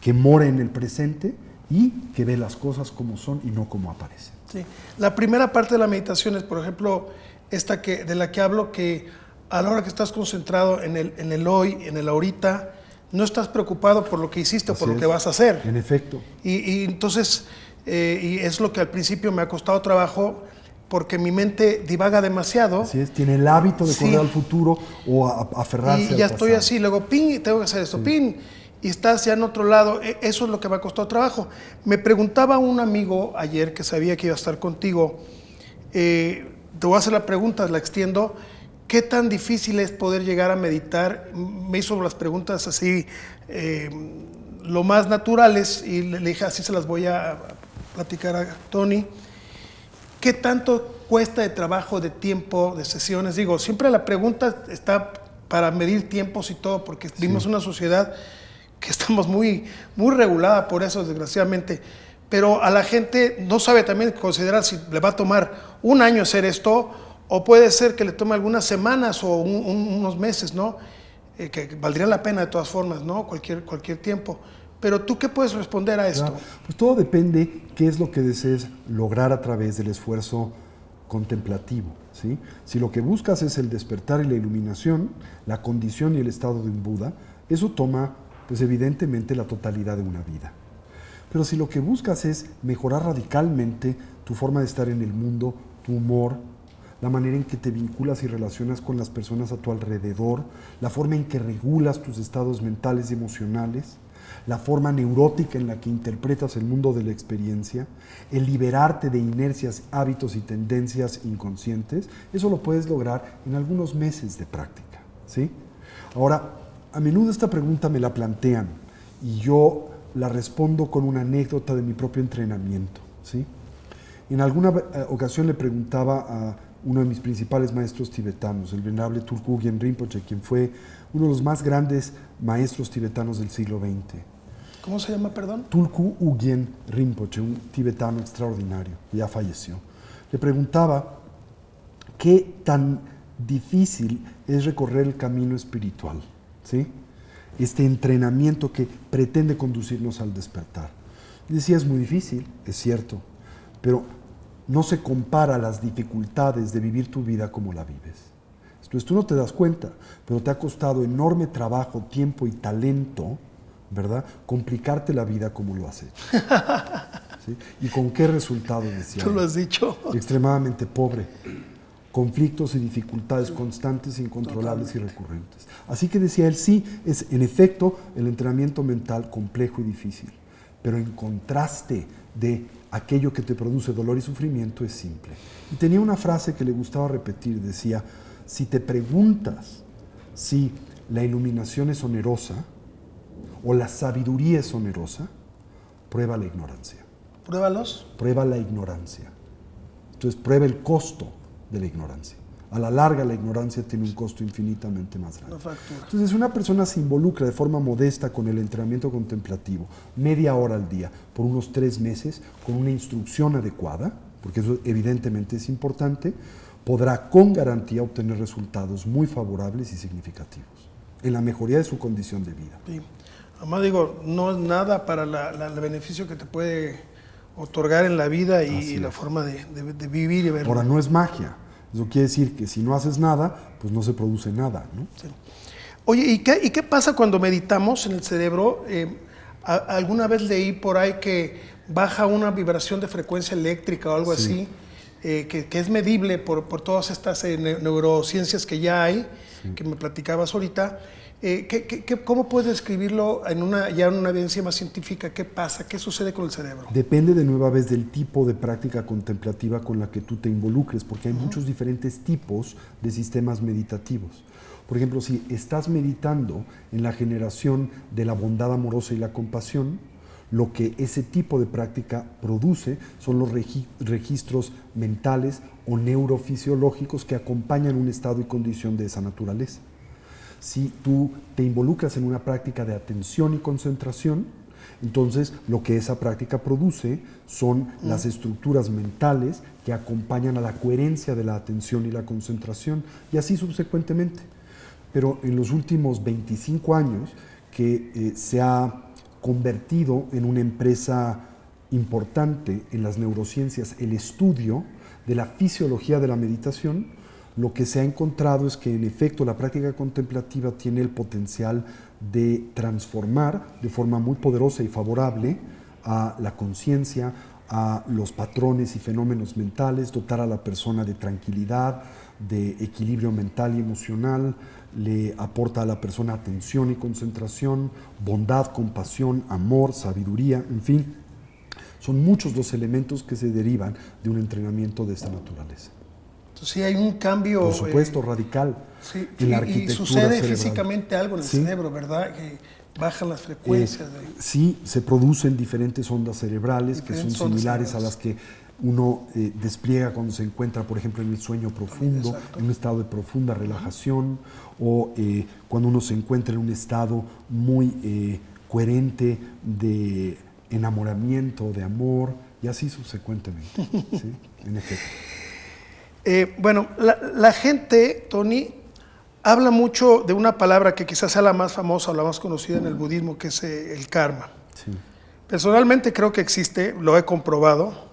que mora en el presente y que ve las cosas como son y no como aparecen. Sí. La primera parte de la meditación es, por ejemplo, esta de la que hablo, que a la hora que estás concentrado en el hoy, en el ahorita, no estás preocupado por lo que hiciste o por lo que vas a hacer. En efecto. Y entonces, y es lo que al principio me ha costado trabajo, porque mi mente divaga demasiado. Así es, tiene el hábito de correr al futuro o aferrarse al pasado. Y ya estoy así, luego, pin, tengo que hacer esto, pin, y estás ya en otro lado. Eso es lo que me ha costado trabajo. Me preguntaba un amigo ayer que sabía que iba a estar contigo, te voy a hacer la pregunta, la extiendo, ¿qué tan difícil es poder llegar a meditar? Me hizo las preguntas así, lo más naturales, y le dije, así se las voy a platicar a Tony. ¿Qué tanto cuesta de trabajo, de tiempo, de sesiones? Digo, siempre la pregunta está para medir tiempos y todo, porque vivimos una sociedad que estamos muy regulada por eso, desgraciadamente. Pero a la gente no sabe también considerar si le va a tomar un año hacer esto, o puede ser que le tome algunas semanas o unos meses, ¿no? Que valdría la pena de todas formas, ¿no? Cualquier tiempo. Pero ¿tú qué puedes responder a esto? Claro, pues todo depende qué es lo que desees lograr a través del esfuerzo contemplativo, ¿sí? Si lo que buscas es el despertar y la iluminación, la condición y el estado de un Buda, eso toma, pues evidentemente, la totalidad de una vida. Pero si lo que buscas es mejorar radicalmente tu forma de estar en el mundo, tu humor, la manera en que te vinculas y relacionas con las personas a tu alrededor, la forma en que regulas tus estados mentales y emocionales, la forma neurótica en la que interpretas el mundo de la experiencia, el liberarte de inercias, hábitos y tendencias inconscientes, eso lo puedes lograr en algunos meses de práctica, ¿sí? Ahora, a menudo esta pregunta me la plantean y yo la respondo con una anécdota de mi propio entrenamiento, ¿sí? En alguna ocasión le preguntaba a uno de mis principales maestros tibetanos, el venerable Tulku Ugyen Rinpoche, quien fue uno de los más grandes maestros tibetanos del siglo XX. ¿Cómo se llama, perdón? Tulku Ugyen Rinpoche, un tibetano extraordinario, que ya falleció. Le preguntaba qué tan difícil es recorrer el camino espiritual, ¿sí? Este entrenamiento que pretende conducirnos al despertar. Y decía, es muy difícil, es cierto, pero no se compara a las dificultades de vivir tu vida como la vives. Entonces tú no te das cuenta, pero te ha costado enorme trabajo, tiempo y talento, ¿verdad?, complicarte la vida como lo has hecho. ¿Sí? ¿Y con qué resultado decía? Tú lo has dicho. Extremadamente pobre. Conflictos y dificultades constantes, incontrolables y recurrentes. Así que decía él, sí, es en efecto el entrenamiento mental complejo y difícil, pero en contraste de aquello que te produce dolor y sufrimiento es simple. Y tenía una frase que le gustaba repetir, decía, si te preguntas si la iluminación es onerosa o la sabiduría es onerosa, prueba la ignorancia. Pruébalos. Prueba la ignorancia. Entonces prueba el costo de la ignorancia. A la larga la ignorancia tiene un costo infinitamente más grande. Entonces si una persona se involucra de forma modesta con el entrenamiento contemplativo, media hora al día, por unos 3 meses, con una instrucción adecuada, porque eso evidentemente es importante, podrá con garantía obtener resultados muy favorables y significativos en la mejoría de su condición de vida. Sí. Además digo, no es nada para el beneficio que te puede otorgar en la vida y la forma de vivir y ver. Ahora, no es magia. Eso quiere decir que si no haces nada, pues no se produce nada, ¿no? Sí. Oye, ¿y qué pasa cuando meditamos en el cerebro? Alguna vez leí por ahí que baja una vibración de frecuencia eléctrica o algo así, que es medible por todas estas neurociencias que ya hay, que me platicabas ahorita. ¿Cómo puedes describirlo en una evidencia más científica? ¿Qué pasa? ¿Qué sucede con el cerebro? Depende de nueva vez del tipo de práctica contemplativa con la que tú te involucres, porque hay muchos diferentes tipos de sistemas meditativos. Por ejemplo, si estás meditando en la generación de la bondad amorosa y la compasión, lo que ese tipo de práctica produce son los registros mentales o neurofisiológicos que acompañan un estado y condición de esa naturaleza. Si tú te involucras en una práctica de atención y concentración, entonces lo que esa práctica produce son las estructuras mentales que acompañan a la coherencia de la atención y la concentración, y así subsecuentemente. Pero en los últimos 25 años que se ha convertido en una empresa importante en las neurociencias el estudio de la fisiología de la meditación, lo que se ha encontrado es que en efecto la práctica contemplativa tiene el potencial de transformar de forma muy poderosa y favorable a la conciencia, a los patrones y fenómenos mentales, dotar a la persona de tranquilidad, de equilibrio mental y emocional, le aporta a la persona atención y concentración, bondad, compasión, amor, sabiduría, en fin. Son muchos los elementos que se derivan de un entrenamiento de esta naturaleza. Entonces sí hay un cambio... Por supuesto, radical. Sí, en la arquitectura y sucede cerebral. físicamente algo en el cerebro, ¿verdad? Que bajan las frecuencias. Sí, se producen diferentes ondas cerebrales que son similares a las que uno despliega cuando se encuentra, por ejemplo, en el sueño profundo, en un estado de profunda relajación, o cuando uno se encuentra en un estado muy coherente de enamoramiento, de amor, y así subsecuentemente. ¿Sí? En efecto. Bueno, la gente, Tony, habla mucho de una palabra que quizás sea la más famosa o la más conocida en el budismo, que es el karma. Sí. Personalmente creo que existe, lo he comprobado.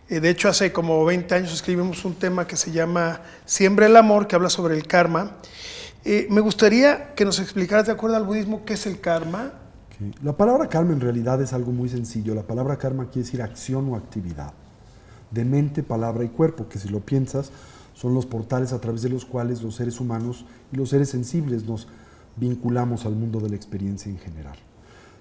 De hecho, hace como 20 años escribimos un tema que se llama Siembra el amor, que habla sobre el karma. Me gustaría que nos explicaras, de acuerdo al budismo, qué es el karma. Okay. La palabra karma en realidad es algo muy sencillo. La palabra karma quiere decir acción o actividad, de mente, palabra y cuerpo, que si lo piensas, son los portales a través de los cuales los seres humanos y los seres sensibles nos vinculamos al mundo de la experiencia en general.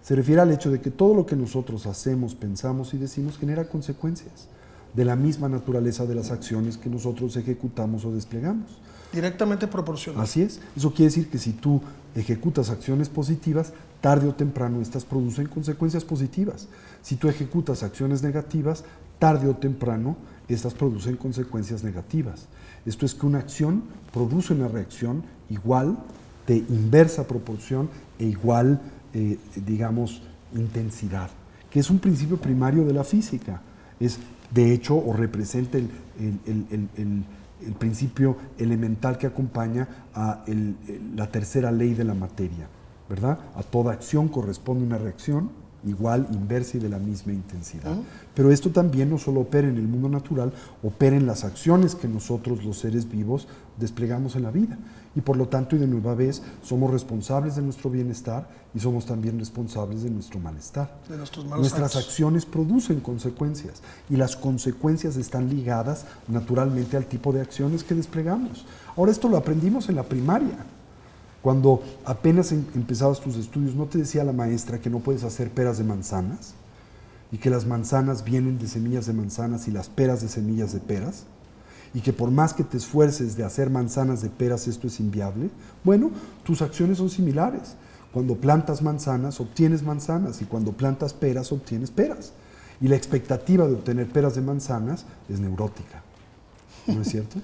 Se refiere al hecho de que todo lo que nosotros hacemos, pensamos y decimos genera consecuencias de la misma naturaleza de las acciones que nosotros ejecutamos o desplegamos. Directamente proporcional. Así es. Eso quiere decir que si tú ejecutas acciones positivas, tarde o temprano estas producen consecuencias positivas. Si tú ejecutas acciones negativas, tarde o temprano estas producen consecuencias negativas. Esto es que una acción produce una reacción igual, de inversa proporción e igual, digamos, intensidad, que es un principio primario de la física. Es, de hecho, o representa el principio elemental que acompaña a la tercera ley de la materia, ¿verdad? A toda acción corresponde una reacción, igual, inversa y de la misma intensidad. Pero esto también no solo opera en el mundo natural, opera en las acciones que nosotros, los seres vivos, desplegamos en la vida. Y por lo tanto, y de nueva vez, somos responsables de nuestro bienestar y somos también responsables de nuestro malestar. De nuestros malos Nuestras actos. acciones producen consecuencias y las consecuencias están ligadas naturalmente al tipo de acciones que desplegamos. Ahora, esto lo aprendimos en la primaria. Cuando apenas empezabas tus estudios, ¿no te decía la maestra que no puedes hacer peras de manzanas? Y que las manzanas vienen de semillas de manzanas y las peras de semillas de peras. Y que por más que te esfuerces de hacer manzanas de peras, esto es inviable. Bueno, tus acciones son similares. Cuando plantas manzanas, obtienes manzanas. Y cuando plantas peras, obtienes peras. Y la expectativa de obtener peras de manzanas es neurótica. ¿No es cierto?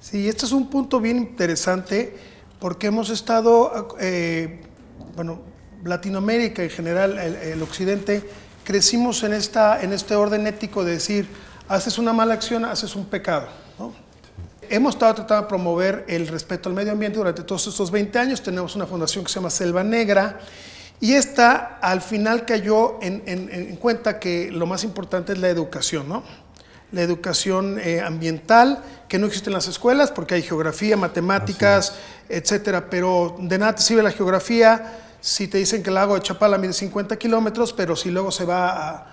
Sí, este es un punto bien interesante porque hemos estado, Latinoamérica en general, el Occidente, crecimos en este orden ético de decir, haces una mala acción, haces un pecado, ¿no? Hemos estado tratando de promover el respeto al medio ambiente durante todos estos 20 años. Tenemos una fundación que se llama Selva Negra y esta al final cayó en cuenta que lo más importante es la educación, ¿no? La educación ambiental, que no existe en las escuelas porque hay geografía, matemáticas, etcétera, pero de nada te sirve la geografía si te dicen que el lago de Chapala mide 50 kilómetros, pero si luego se va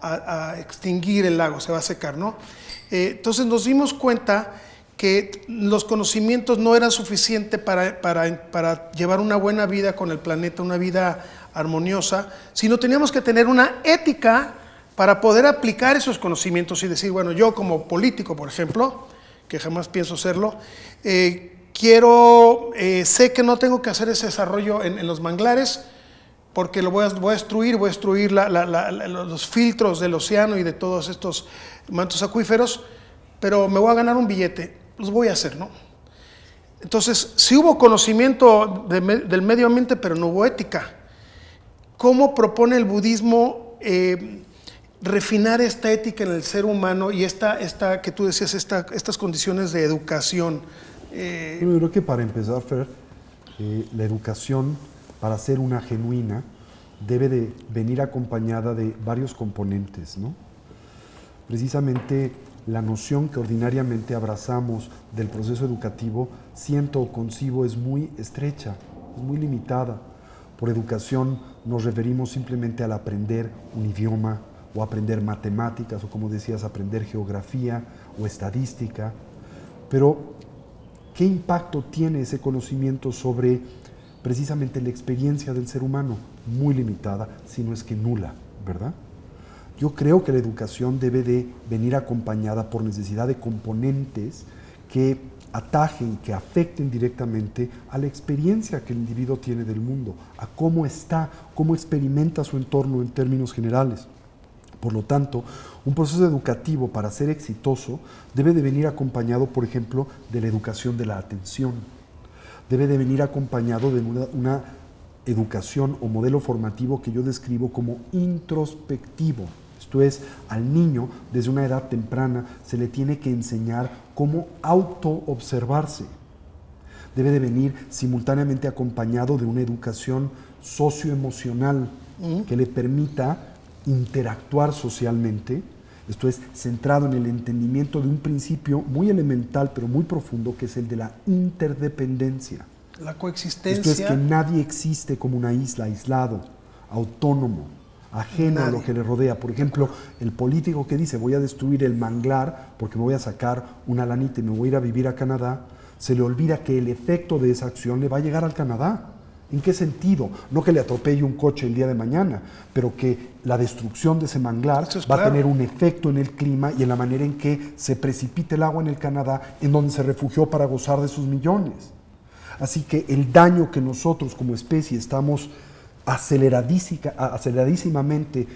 a extinguir el lago, se va a secar, ¿no? Entonces nos dimos cuenta que los conocimientos no eran suficientes para llevar una buena vida con el planeta, una vida armoniosa, sino teníamos que tener una ética para poder aplicar esos conocimientos y decir, bueno, yo como político, por ejemplo, que jamás pienso serlo, sé que no tengo que hacer ese desarrollo en los manglares, porque lo voy a destruir los filtros del océano y de todos estos mantos acuíferos, pero me voy a ganar un billete, los voy a hacer, ¿no? Entonces, sí hubo conocimiento del medio ambiente, pero no hubo ética. ¿Cómo propone el budismo refinar esta ética en el ser humano y esta que tú decías, estas condiciones de educación? Yo creo que para empezar, Fer, la educación, para ser una genuina, debe de venir acompañada de varios componentes, ¿no? Precisamente la noción que ordinariamente abrazamos del proceso educativo, siento o concibo, es muy estrecha, es muy limitada. Por educación nos referimos simplemente al aprender un idioma o aprender matemáticas o, como decías, aprender geografía o estadística. Pero, ¿qué impacto tiene ese conocimiento sobre precisamente la experiencia del ser humano? Muy limitada, si no es que nula, ¿verdad? Yo creo que la educación debe de venir acompañada por necesidad de componentes que atajen, que afecten directamente a la experiencia que el individuo tiene del mundo, a cómo está, cómo experimenta su entorno en términos generales. Por lo tanto, un proceso educativo, para ser exitoso, debe de venir acompañado, por ejemplo, de la educación de la atención. Debe de venir acompañado de una educación o modelo formativo que yo describo como introspectivo. Esto es, al niño, desde una edad temprana, se le tiene que enseñar cómo autoobservarse. Debe de venir simultáneamente acompañado de una educación socioemocional que le permita interactuar socialmente. Esto es, centrado en el entendimiento de un principio muy elemental, pero muy profundo, que es el de la interdependencia. La coexistencia. Esto es, que nadie existe como una isla, aislado, autónomo, ajeno a lo que le rodea. Por ejemplo, el político que dice, voy a destruir el manglar porque me voy a sacar una lanita y me voy a ir a vivir a Canadá, se le olvida que el efecto de esa acción le va a llegar al Canadá. ¿En qué sentido? No que le atropelle un coche el día de mañana, pero que la destrucción de ese manglar va a tener un efecto en el clima y en la manera en que se precipite el agua en el Canadá, en donde se refugió para gozar de sus millones. Así que el daño que nosotros como especie estamos aceleradísimamente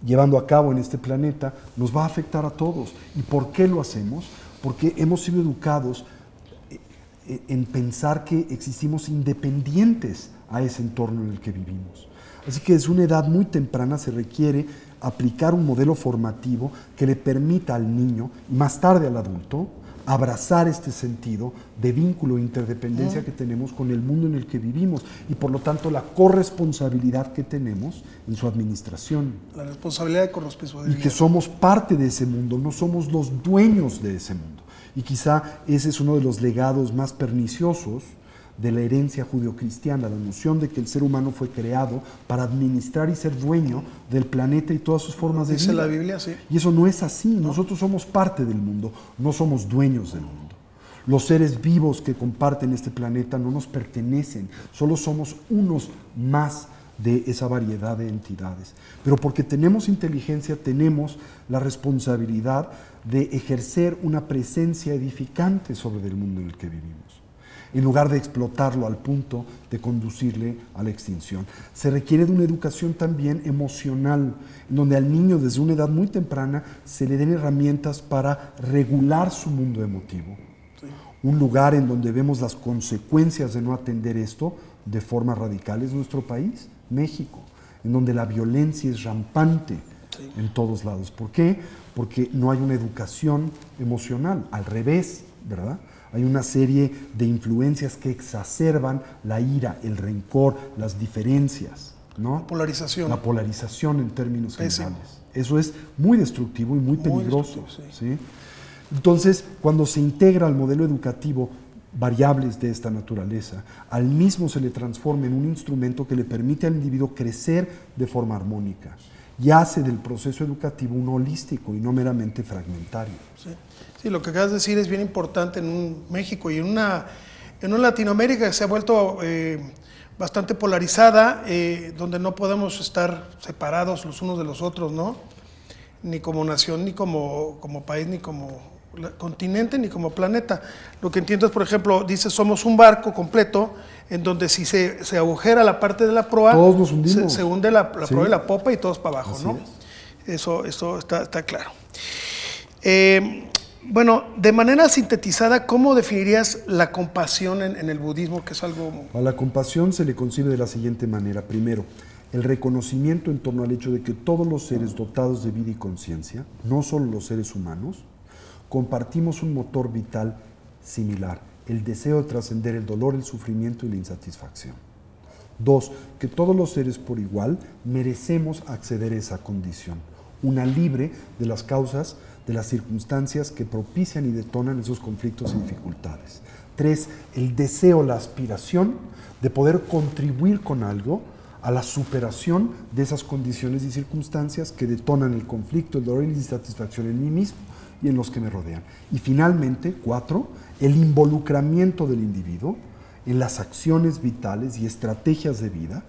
llevando a cabo en este planeta nos va a afectar a todos. ¿Y por qué lo hacemos? Porque hemos sido educados en pensar que existimos independientes a ese entorno en el que vivimos. Así que desde una edad muy temprana se requiere aplicar un modelo formativo que le permita al niño y más tarde al adulto abrazar este sentido de vínculo e interdependencia que tenemos con el mundo en el que vivimos y por lo tanto la corresponsabilidad que tenemos en su administración. La responsabilidad de corresponsabilidad. Y que somos parte de ese mundo, no somos los dueños de ese mundo. Y quizá ese es uno de los legados más perniciosos de la herencia judeocristiana, la noción de que el ser humano fue creado para administrar y ser dueño del planeta y todas sus formas de vida. Dice la Biblia, sí. Y eso no es así, nosotros somos parte del mundo, no somos dueños del mundo. Los seres vivos que comparten este planeta no nos pertenecen, solo somos unos más de esa variedad de entidades. Pero porque tenemos inteligencia, tenemos la responsabilidad de ejercer una presencia edificante sobre el mundo en el que vivimos, en lugar de explotarlo al punto de conducirle a la extinción. Se requiere de una educación también emocional, en donde al niño desde una edad muy temprana se le den herramientas para regular su mundo emotivo. Sí. Un lugar en donde vemos las consecuencias de no atender esto de forma radical es nuestro país, México, en donde la violencia es rampante en todos lados. ¿Por qué? Porque no hay una educación emocional, al revés, ¿verdad? Hay una serie de influencias que exacerban la ira, el rencor, las diferencias, ¿no? La polarización. La polarización en términos generales. Eso es muy destructivo y muy peligroso. ¿Sí? Entonces, cuando se integra al modelo educativo variables de esta naturaleza, al mismo se le transforma en un instrumento que le permite al individuo crecer de forma armónica y hace del proceso educativo un holístico y no meramente fragmentario. Sí. Sí, lo que acabas de decir es bien importante en un México y en una Latinoamérica que se ha vuelto bastante polarizada, donde no podemos estar separados los unos de los otros, ¿no? Ni como nación, ni como país, ni como continente, ni como planeta. Lo que entiendo es, por ejemplo, dice, somos un barco completo en donde si se agujera la parte de la proa, todos nos hundimos. Se hunde la proa y la popa y todos para abajo, así ¿no? Es. Eso está claro. Bueno, de manera sintetizada, ¿cómo definirías la compasión en el budismo, que es algo...? A la compasión se le concibe de la siguiente manera. Primero, el reconocimiento en torno al hecho de que todos los seres dotados de vida y conciencia, no solo los seres humanos, compartimos un motor vital similar, el deseo de trascender el dolor, el sufrimiento y la insatisfacción. Dos, que todos los seres por igual merecemos acceder a esa condición, una libre de las causas, de las circunstancias que propician y detonan esos conflictos y dificultades. Tres, el deseo, la aspiración de poder contribuir con algo a la superación de esas condiciones y circunstancias que detonan el conflicto, el dolor y la insatisfacción en mí mismo y en los que me rodean. Y finalmente, cuatro, el involucramiento del individuo en las acciones vitales y estrategias de vida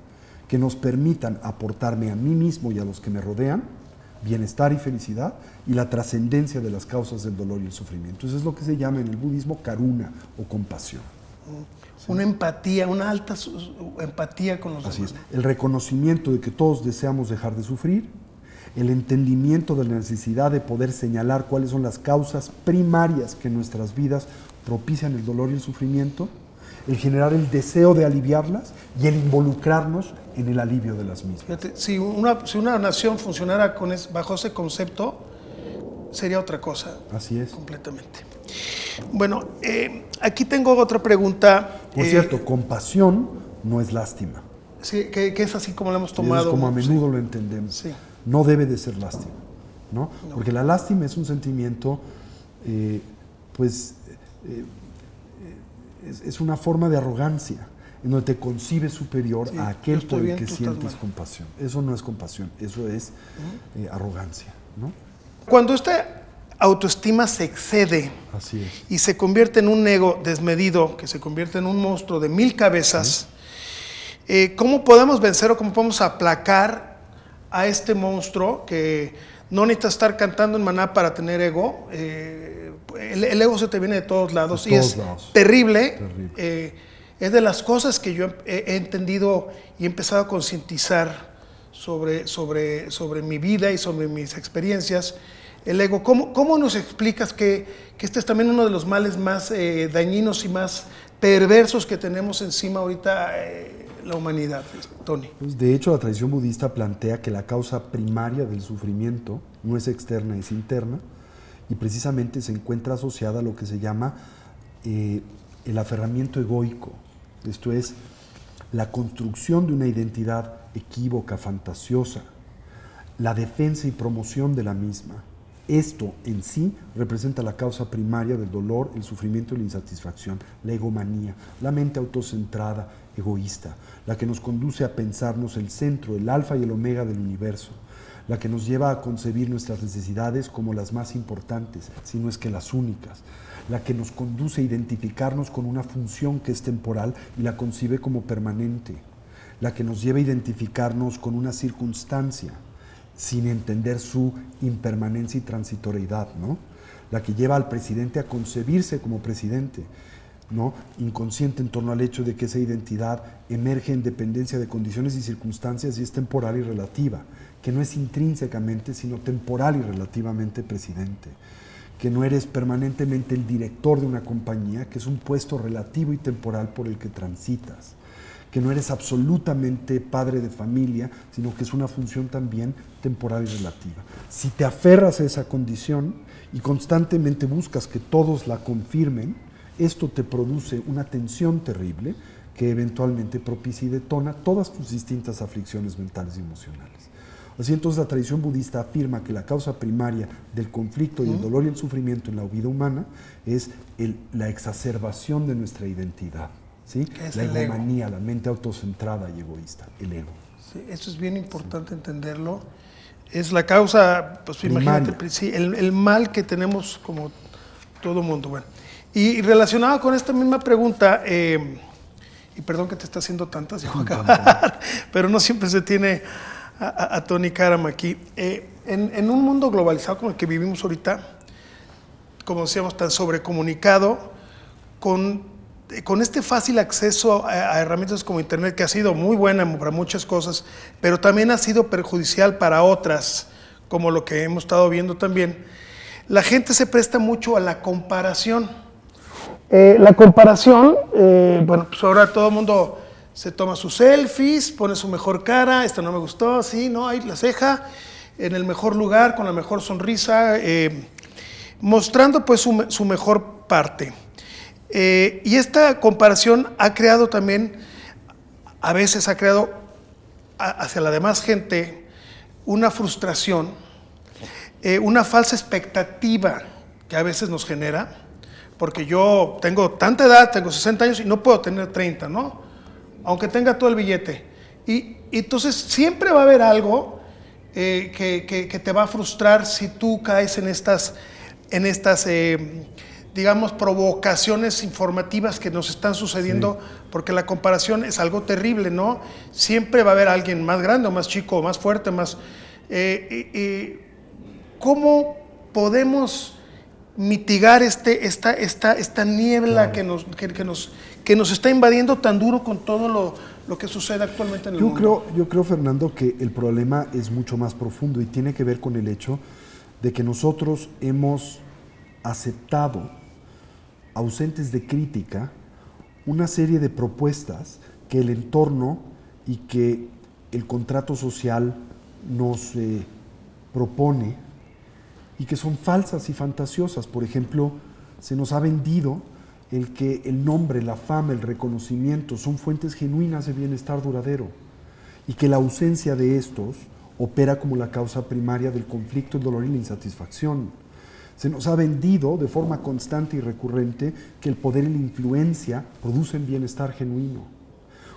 que nos permitan aportarme a mí mismo y a los que me rodean bienestar y felicidad y la trascendencia de las causas del dolor y el sufrimiento. Eso es lo que se llama en el budismo karuna o compasión. ¿Sí? Una empatía, una alta empatía con los demás. Así es, el reconocimiento de que todos deseamos dejar de sufrir, el entendimiento de la necesidad de poder señalar cuáles son las causas primarias que en nuestras vidas propician el dolor y el sufrimiento, el generar el deseo de aliviarlas y el involucrarnos en el alivio de las mismas. Fíjate, si una nación funcionara bajo ese concepto, sería otra cosa. Así es. Completamente. Bueno, aquí tengo otra pregunta. Por cierto, compasión no es lástima. Sí, que es así como lo hemos tomado. Es como a menudo lo entendemos. Sí. No debe de ser lástima, ¿no? Porque la lástima es un sentimiento, es una forma de arrogancia, en donde te concibes superior a aquel por el que sientes compasión. Eso no es compasión, eso es arrogancia, ¿no? Cuando esta autoestima se excede Así es. y se convierte en un ego desmedido, que se convierte en un monstruo de 1000 cabezas, ¿cómo podemos vencer o cómo podemos aplacar a este monstruo que no necesita estar cantando en maná para tener ego? El ego se te viene de todos lados y es terrible. Es de las cosas que yo he entendido y he empezado a concientizar sobre mi vida y sobre mis experiencias. El ego, ¿cómo nos explicas que este es también uno de los males más dañinos y más perversos que tenemos encima ahorita la humanidad, Tony? Pues de hecho, la tradición budista plantea que la causa primaria del sufrimiento no es externa, es interna, y precisamente se encuentra asociada a lo que se llama el aferramiento egoico. Esto es la construcción de una identidad equívoca, fantasiosa, la defensa y promoción de la misma. Esto en sí representa la causa primaria del dolor, el sufrimiento y la insatisfacción, la egomanía, la mente autocentrada, egoísta, la que nos conduce a pensarnos el centro, el alfa y el omega del universo, la que nos lleva a concebir nuestras necesidades como las más importantes, si no es que las únicas, la que nos conduce a identificarnos con una función que es temporal y la concibe como permanente, la que nos lleva a identificarnos con una circunstancia, sin entender su impermanencia y transitoriedad, ¿no? La que lleva al presidente a concebirse como presidente, ¿no? Inconsciente en torno al hecho de que esa identidad emerge en dependencia de condiciones y circunstancias y es temporal y relativa, que no es intrínsecamente, sino temporal y relativamente presidente, que no eres permanentemente el director de una compañía, que es un puesto relativo y temporal por el que transitas, que no eres absolutamente padre de familia, sino que es una función también temporal y relativa. Si te aferras a esa condición y constantemente buscas que todos la confirmen, esto te produce una tensión terrible que eventualmente propicia y detona todas tus distintas aflicciones mentales y emocionales. Así entonces la tradición budista afirma que la causa primaria del conflicto y el dolor y el sufrimiento en la vida humana es la exacerbación de nuestra identidad. ¿Sí? La egomanía, la mente autocentrada y egoísta, el ego. Sí, eso es bien importante entenderlo. Es la causa, pues primaria. Imagínate, sí, el mal que tenemos como todo mundo. Bueno, y relacionado con esta misma pregunta, y perdón que te está haciendo tantas, ya voy a acabar, pero no siempre se tiene a Tony Karam aquí. En un mundo globalizado como el que vivimos ahorita, como decíamos, tan sobrecomunicado, con este fácil acceso a herramientas como Internet, que ha sido muy buena para muchas cosas, pero también ha sido perjudicial para otras, como lo que hemos estado viendo también, la gente se presta mucho a la comparación. La comparación, bueno, pues ahora todo el mundo se toma sus selfies, pone su mejor cara, esta no me gustó, sí, no, ahí la ceja, en el mejor lugar, con la mejor sonrisa, mostrando pues su mejor parte. Y esta comparación ha creado también, a veces ha creado hacia la demás gente una frustración, una falsa expectativa que a veces nos genera, porque yo tengo tanta edad, tengo 60 años y no puedo tener 30, ¿no? Aunque tenga todo el billete. Y entonces siempre va a haber algo que te va a frustrar si tú caes en estas digamos, provocaciones informativas que nos están sucediendo, sí. Porque la comparación es algo terrible, ¿no? Siempre va a haber alguien más grande o más chico o más fuerte, más... ¿Cómo podemos mitigar esta niebla, claro, que nos está invadiendo tan duro con todo lo que sucede actualmente en el mundo? Yo creo, Fernando, que el problema es mucho más profundo y tiene que ver con el hecho de que nosotros hemos aceptado, ausentes de crítica, una serie de propuestas que el entorno y que el contrato social nos propone y que son falsas y fantasiosas. Por ejemplo, se nos ha vendido el que el nombre, la fama, el reconocimiento son fuentes genuinas de bienestar duradero y que la ausencia de estos opera como la causa primaria del conflicto, el dolor y la insatisfacción. Se nos ha vendido de forma constante y recurrente que el poder y la influencia producen bienestar genuino,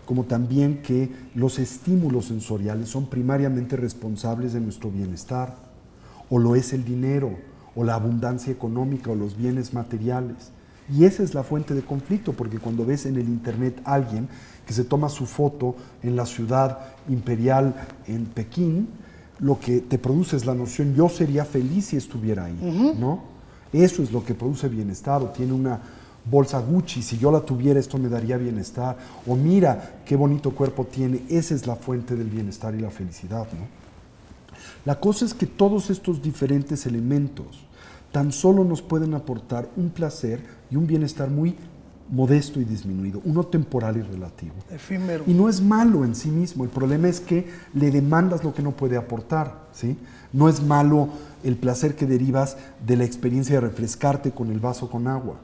como también que los estímulos sensoriales son primariamente responsables de nuestro bienestar, o lo es el dinero, o la abundancia económica, o los bienes materiales. Y esa es la fuente de conflicto, porque cuando ves en el internet a alguien que se toma su foto en la ciudad imperial en Pekín, lo que te produce es la noción, yo sería feliz si estuviera ahí, ¿no? Eso es lo que produce bienestar, o tiene una bolsa Gucci, si yo la tuviera esto me daría bienestar, o mira qué bonito cuerpo tiene, esa es la fuente del bienestar y la felicidad, ¿no? La cosa es que todos estos diferentes elementos tan solo nos pueden aportar un placer y un bienestar muy modesto y disminuido, uno temporal y relativo. Efímero. Y no es malo en sí mismo, el problema es que le demandas lo que no puede aportar, ¿sí? No es malo el placer que derivas de la experiencia de refrescarte con el vaso con agua,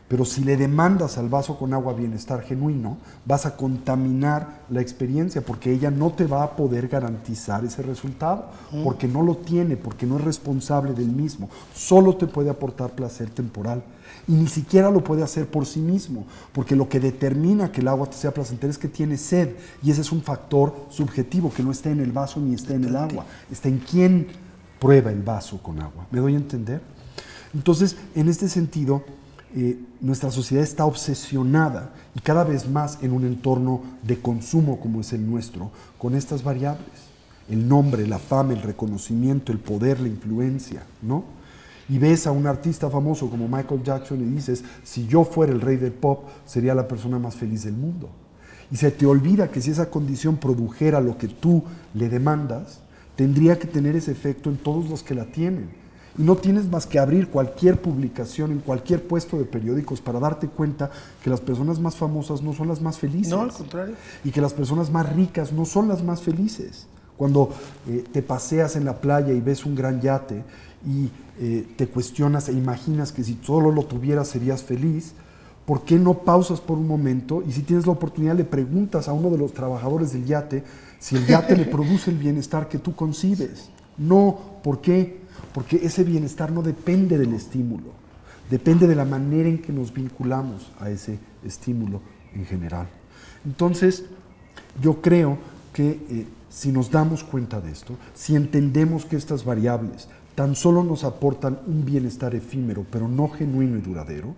pero si le demandas al vaso con agua bienestar genuino, vas a contaminar la experiencia porque ella no te va a poder garantizar ese resultado, porque no lo tiene, porque no es responsable del mismo, solo te puede aportar placer temporal. Y ni siquiera lo puede hacer por sí mismo, porque lo que determina que el agua te sea placentera es que tiene sed, y ese es un factor subjetivo que no está en el vaso ni está en el agua, está en quién prueba el vaso con agua. ¿Me doy a entender? Entonces, en este sentido, nuestra sociedad está obsesionada, y cada vez más en un entorno de consumo como es el nuestro, con estas variables: el nombre, la fama, el reconocimiento, el poder, la influencia, ¿no? Y ves a un artista famoso como Michael Jackson y dices, si yo fuera el rey del pop, sería la persona más feliz del mundo. Y se te olvida que si esa condición produjera lo que tú le demandas, tendría que tener ese efecto en todos los que la tienen. Y no tienes más que abrir cualquier publicación en cualquier puesto de periódicos para darte cuenta que las personas más famosas no son las más felices. No, al contrario. Y que las personas más ricas no son las más felices. Cuando te paseas en la playa y ves un gran yate y te cuestionas e imaginas que si solo lo tuvieras serías feliz, ¿por qué no pausas por un momento y si tienes la oportunidad le preguntas a uno de los trabajadores del yate si el yate le produce el bienestar que tú concibes? No, ¿por qué? Porque ese bienestar no depende del estímulo, depende de la manera en que nos vinculamos a ese estímulo en general. Entonces, yo creo que si nos damos cuenta de esto, si entendemos que estas variables tan solo nos aportan un bienestar efímero, pero no genuino y duradero,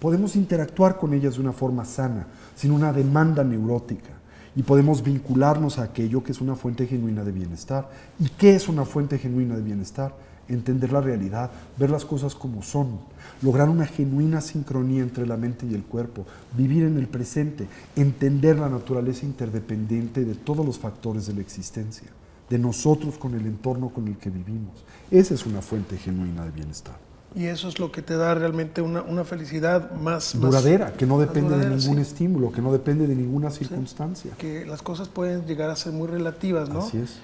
podemos interactuar con ellas de una forma sana, sin una demanda neurótica, y podemos vincularnos a aquello que es una fuente genuina de bienestar. ¿Y qué es una fuente genuina de bienestar? Entender la realidad, ver las cosas como son, lograr una genuina sincronía entre la mente y el cuerpo, vivir en el presente, entender la naturaleza interdependiente de todos los factores de la existencia, de nosotros con el entorno con el que vivimos. Esa es una fuente genuina de bienestar. Y eso es lo que te da realmente una felicidad más duradera, que no depende duradera, de ningún sí. estímulo, que no depende de ninguna circunstancia. Sí, que las cosas pueden llegar a ser muy relativas, ¿no? Así es.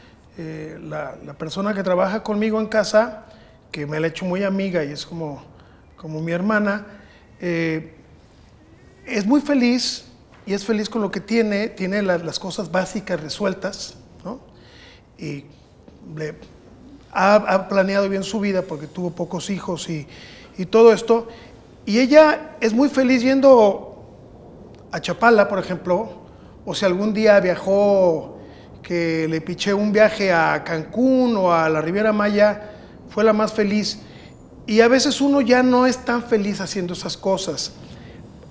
La persona que trabaja conmigo en casa, que me la he hecho muy amiga y es como mi hermana, es muy feliz y es feliz con lo que tiene las cosas básicas resueltas, ¿no? Y ha planeado bien su vida porque tuvo pocos hijos y todo esto. Y ella es muy feliz yendo a Chapala, por ejemplo, o si algún día viajó, que le piché un viaje a Cancún o a la Riviera Maya, fue la más feliz. Y a veces uno ya no es tan feliz haciendo esas cosas.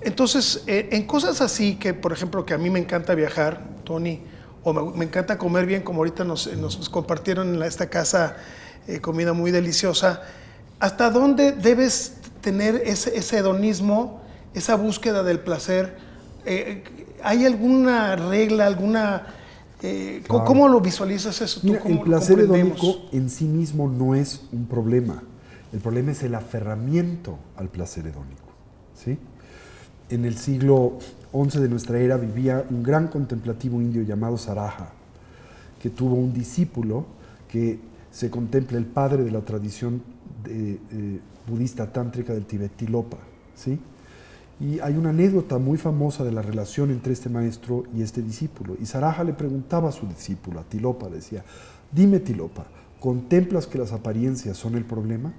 Entonces, en cosas así, que por ejemplo, que a mí me encanta viajar, Tony, o me encanta comer bien, como ahorita nos compartieron en esta casa comida muy deliciosa, ¿hasta dónde debes tener ese hedonismo, esa búsqueda del placer? ¿Hay alguna regla, alguna... Claro. ¿Cómo lo visualizas eso? Mira, ¿Cómo el placer lo comprendemos? hedónico en sí mismo no es un problema. El problema es el aferramiento al placer hedónico, ¿sí? En el siglo XI de nuestra era vivía un gran contemplativo indio llamado Saraha, que tuvo un discípulo que se contempla el padre de la tradición budista tántrica del Tíbet, Tilopa, ¿sí? Y hay una anécdota muy famosa de la relación entre este maestro y este discípulo. Y Saraha le preguntaba a su discípulo, a Tilopa, le decía, dime Tilopa, ¿contemplas que las apariencias son el problema?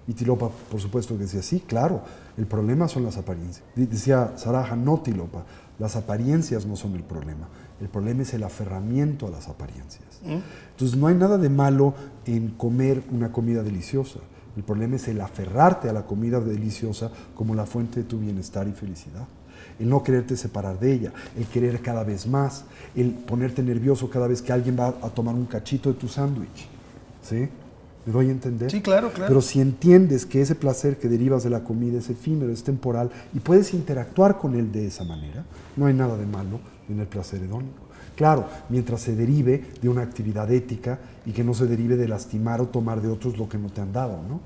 Y Tilopa, por supuesto que decía, sí, claro, el problema son las apariencias. Decía Saraha, no Tilopa, las apariencias no son el problema es el aferramiento a las apariencias. Entonces no hay nada de malo en comer una comida deliciosa. El problema es el aferrarte a la comida deliciosa como la fuente de tu bienestar y felicidad. El no quererte separar de ella, el querer cada vez más, el ponerte nervioso cada vez que alguien va a tomar un cachito de tu sándwich. ¿Sí? ¿Me doy a entender? Sí, claro, claro. Pero si entiendes que ese placer que derivas de la comida es efímero, es temporal, y puedes interactuar con él de esa manera, no hay nada de malo en el placer hedónico. Claro, mientras se derive de una actividad ética y que no se derive de lastimar o tomar de otros lo que no te han dado, ¿no?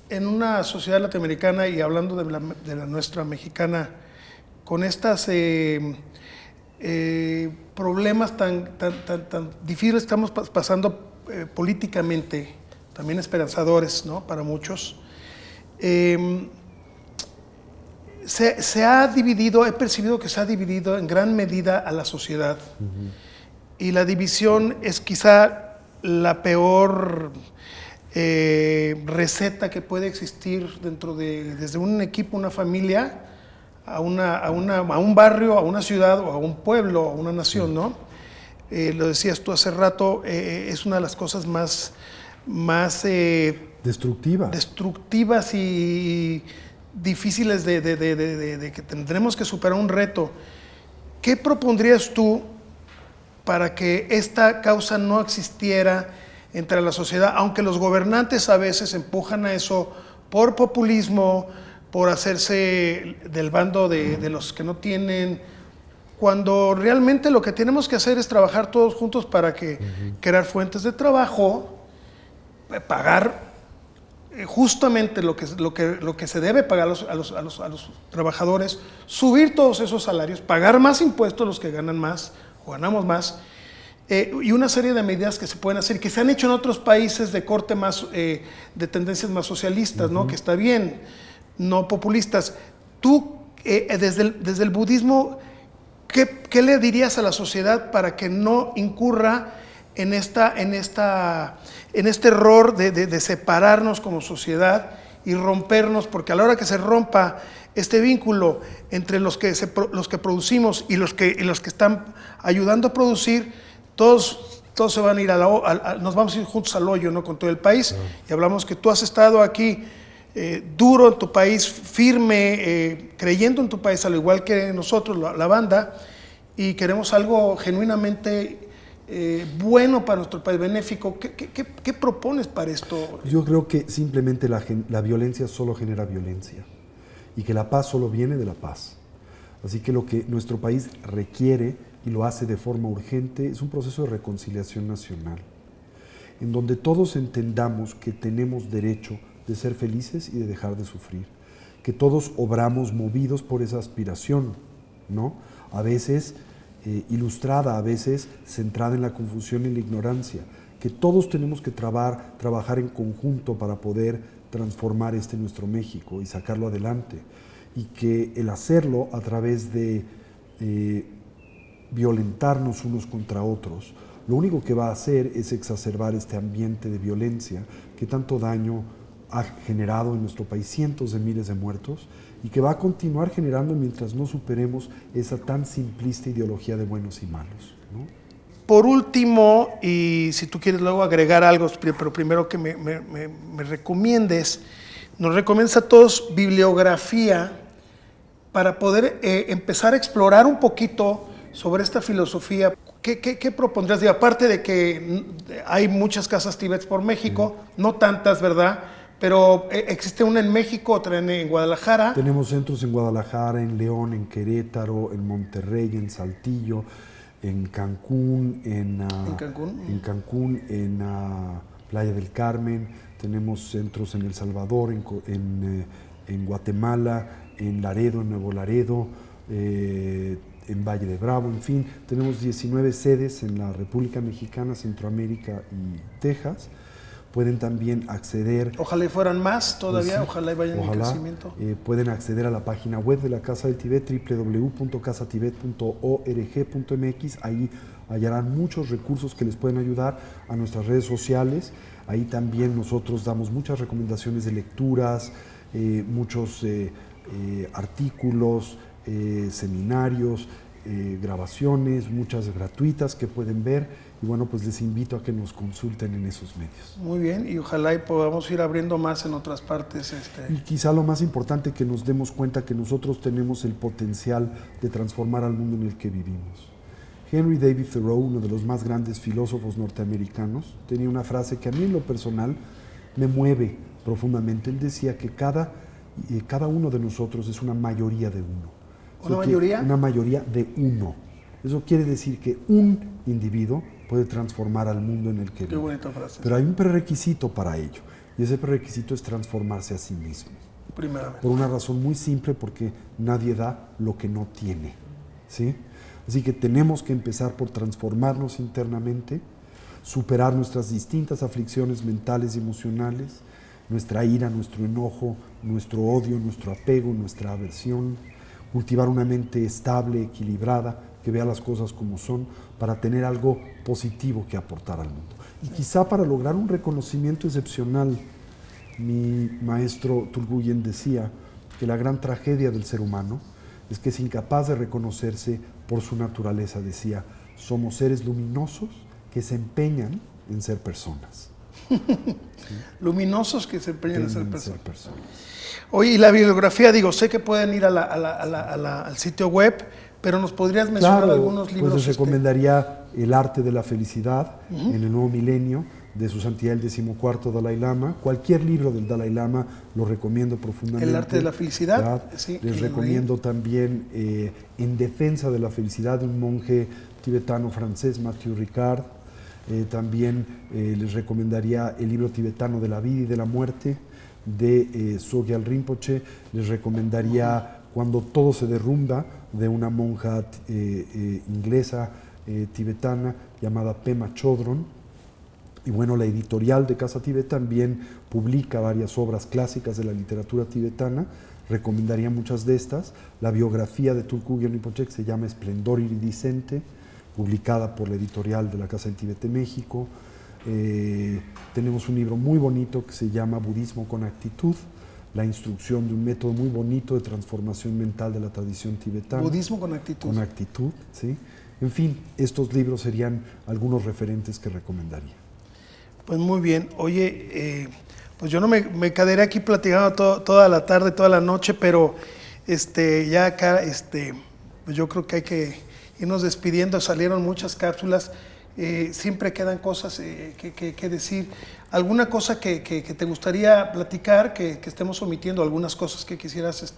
En una sociedad latinoamericana, y hablando de la nuestra mexicana, con estas problemas tan difíciles que estamos pasando políticamente, también esperanzadores, ¿no?, para muchos. Se ha dividido, he percibido que se ha dividido en gran medida a la sociedad. Uh-huh. Y la división es quizá la peor receta que puede existir desde un equipo, una familia, a un barrio, a una ciudad o a un pueblo, a una nación, ¿no? Lo decías tú hace rato, es una de las cosas más destructivas y difíciles de que tendremos que superar un reto. ¿Qué propondrías tú para que esta causa no existiera entre la sociedad, aunque los gobernantes a veces empujan a eso por populismo, por hacerse del bando de los que no tienen, cuando realmente lo que tenemos que hacer es trabajar todos juntos para crear fuentes de trabajo, pagar justamente lo que se debe pagar a los trabajadores, subir todos esos salarios, pagar más impuestos a los que ganan más o ganamos más, y una serie de medidas que se pueden hacer, que se han hecho en otros países de corte más, de tendencias más socialistas, ¿no?, que está bien, no populistas. Tú, desde el budismo, ¿qué le dirías a la sociedad para que no incurra en este error de separarnos como sociedad y rompernos? Porque a la hora que se rompa este vínculo entre los que producimos y los que están ayudando a producir, todos se van a ir nos vamos a ir juntos al hoyo, ¿no?, con todo el país. Y hablamos que tú has estado aquí duro en tu país, firme, creyendo en tu país, al igual que nosotros, la banda, y queremos algo genuinamente bueno para nuestro país, benéfico. ¿Qué propones para esto? Yo creo que simplemente la violencia solo genera violencia y que la paz solo viene de la paz. Así que lo que nuestro país requiere, y lo hace de forma urgente, es un proceso de reconciliación nacional, en donde todos entendamos que tenemos derecho de ser felices y de dejar de sufrir, que todos obramos movidos por esa aspiración, ¿no?, a veces ilustrada, a veces centrada en la confusión y la ignorancia, que todos tenemos que trabajar en conjunto para poder transformar nuestro México y sacarlo adelante, y que el hacerlo a través de violentarnos unos contra otros, lo único que va a hacer es exacerbar este ambiente de violencia que tanto daño ha generado en nuestro país, cientos de miles de muertos, y que va a continuar generando mientras no superemos esa tan simplista ideología de buenos y malos, ¿no? Por último, y si tú quieres luego agregar algo, pero primero que me recomiendes, nos recomiendas a todos bibliografía para poder empezar a explorar un poquito sobre esta filosofía. ¿Qué propondrías? Aparte de que hay muchas casas tibets por México, no tantas, ¿verdad?, pero existe una en México, otra en Guadalajara. Tenemos centros en Guadalajara, en León, en Querétaro, en Monterrey, en Saltillo, en Cancún, en Playa del Carmen. Tenemos centros en El Salvador, en Guatemala, en Laredo, en Nuevo Laredo, en Valle de Bravo, en fin. Tenemos 19 sedes en la República Mexicana, Centroamérica y Texas. Pueden también acceder... Ojalá y fueran más todavía, pues sí, ojalá y vayan en crecimiento. Pueden acceder a la página web de la Casa del Tibet, www.casatibet.org.mx. Ahí hallarán muchos recursos que les pueden ayudar, a nuestras redes sociales. Ahí también nosotros damos muchas recomendaciones de lecturas, muchos artículos, seminarios, grabaciones, muchas gratuitas que pueden ver. Y bueno, pues les invito a que nos consulten en esos medios. Muy bien, y ojalá y podamos ir abriendo más en otras partes. Y quizá lo más importante, que nos demos cuenta que nosotros tenemos el potencial de transformar al mundo en el que vivimos. Henry David Thoreau, uno de los más grandes filósofos norteamericanos, tenía una frase que a mí en lo personal me mueve profundamente. Él decía que cada uno de nosotros es una mayoría de uno. ¿Una mayoría? Una mayoría de uno. Eso quiere decir que un individuo puede transformar al mundo en el que vive. Qué bonita frase. Pero hay un prerequisito para ello, y ese prerequisito es transformarse a sí mismo. Primeramente. Por una razón muy simple, porque nadie da lo que no tiene, ¿sí? Así que tenemos que empezar por transformarnos internamente, superar nuestras distintas aflicciones mentales y emocionales, nuestra ira, nuestro enojo, nuestro odio, nuestro apego, nuestra aversión, cultivar una mente estable, equilibrada, que vea las cosas como son, para tener algo positivo que aportar al mundo. Y quizá para lograr un reconocimiento excepcional, mi maestro Tulguyen decía que la gran tragedia del ser humano es que es incapaz de reconocerse por su naturaleza. Decía, somos seres luminosos que se empeñan en ser personas. ¿Sí? Luminosos que se empeñan en ser personas. Oye, y la bibliografía, digo, sé que pueden ir al sitio web, pero ¿nos podrías mencionar algunos libros? Pues les recomendaría El arte de la felicidad en el nuevo milenio, de Su Santidad el XIV Dalai Lama. Cualquier libro del Dalai Lama lo recomiendo profundamente. El arte de la felicidad. Sí, les recomiendo también En defensa de la felicidad, de un monje tibetano-francés, Mathieu Ricard. También les recomendaría el libro tibetano de la vida y de la muerte, de Sogyal Rinpoche. Les recomendaría Cuando todo se derrumba, de una monja inglesa tibetana llamada Pema Chodron. Y bueno, la editorial de Casa Tibet también publica varias obras clásicas de la literatura tibetana. Recomendaría muchas de estas. La biografía de Tulku Rinpoche, que se llama Esplendor Iridiscente, publicada por la editorial de la Casa del Tibet de México. Tenemos un libro muy bonito que se llama Budismo con Actitud, la instrucción de un método muy bonito de transformación mental de la tradición tibetana. Budismo con actitud. Con actitud, ¿sí? En fin, estos libros serían algunos referentes que recomendaría. Pues muy bien. Oye, pues yo no me quedaré aquí platicando toda la tarde, toda la noche, pero ya acá, pues yo creo que hay que irnos despidiendo. Salieron muchas cápsulas. Siempre quedan cosas que decir. ¿Alguna cosa que te gustaría platicar, que estemos omitiendo? ¿Algunas cosas que quisieras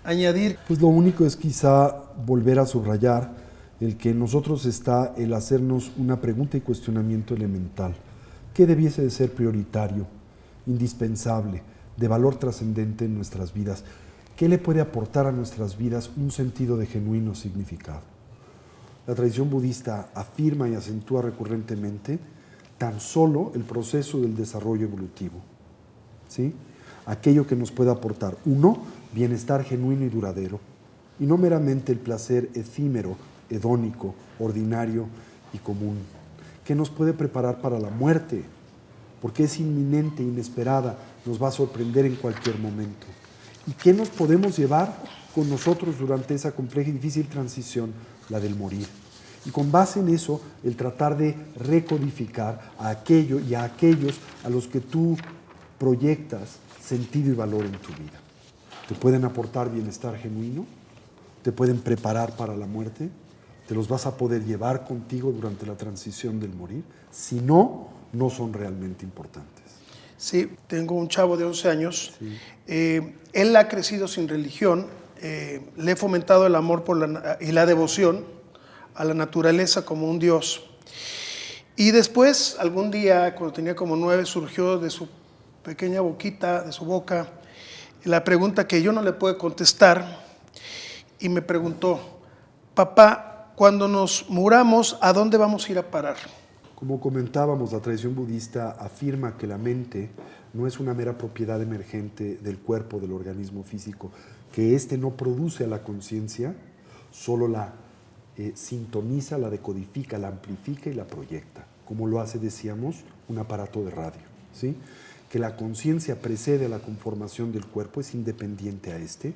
añadir? Pues lo único es quizá volver a subrayar el que en nosotros está el hacernos una pregunta y cuestionamiento elemental. ¿Qué debiese de ser prioritario, indispensable, de valor trascendente en nuestras vidas? ¿Qué le puede aportar a nuestras vidas un sentido de genuino significado? La tradición budista afirma y acentúa recurrentemente tan solo el proceso del desarrollo evolutivo, ¿sí? Aquello que nos puede aportar, uno, bienestar genuino y duradero, y no meramente el placer efímero, hedónico, ordinario y común, que nos puede preparar para la muerte, porque es inminente, inesperada, nos va a sorprender en cualquier momento. ¿Y qué nos podemos llevar con nosotros durante esa compleja y difícil transición, la del morir? Y con base en eso, el tratar de recodificar a aquello y a aquellos a los que tú proyectas sentido y valor en tu vida. Te pueden aportar bienestar genuino, te pueden preparar para la muerte, te los vas a poder llevar contigo durante la transición del morir. Si no, no son realmente importantes. Sí, tengo un chavo de 11 años. Sí. Él ha crecido sin religión. Le he fomentado el amor y la devoción a la naturaleza como un dios. Y después, algún día, cuando tenía como 9, surgió de su pequeña boquita, de su boca, la pregunta que yo no le pude contestar, y me preguntó: papá, cuando nos muramos, ¿a dónde vamos a ir a parar? Como comentábamos, la tradición budista afirma que la mente no es una mera propiedad emergente del cuerpo, del organismo físico, que éste no produce a la conciencia, solo la sintoniza, la decodifica, la amplifica y la proyecta, como lo hace, decíamos, un aparato de radio, ¿sí? Que la conciencia precede a la conformación del cuerpo, es independiente a este,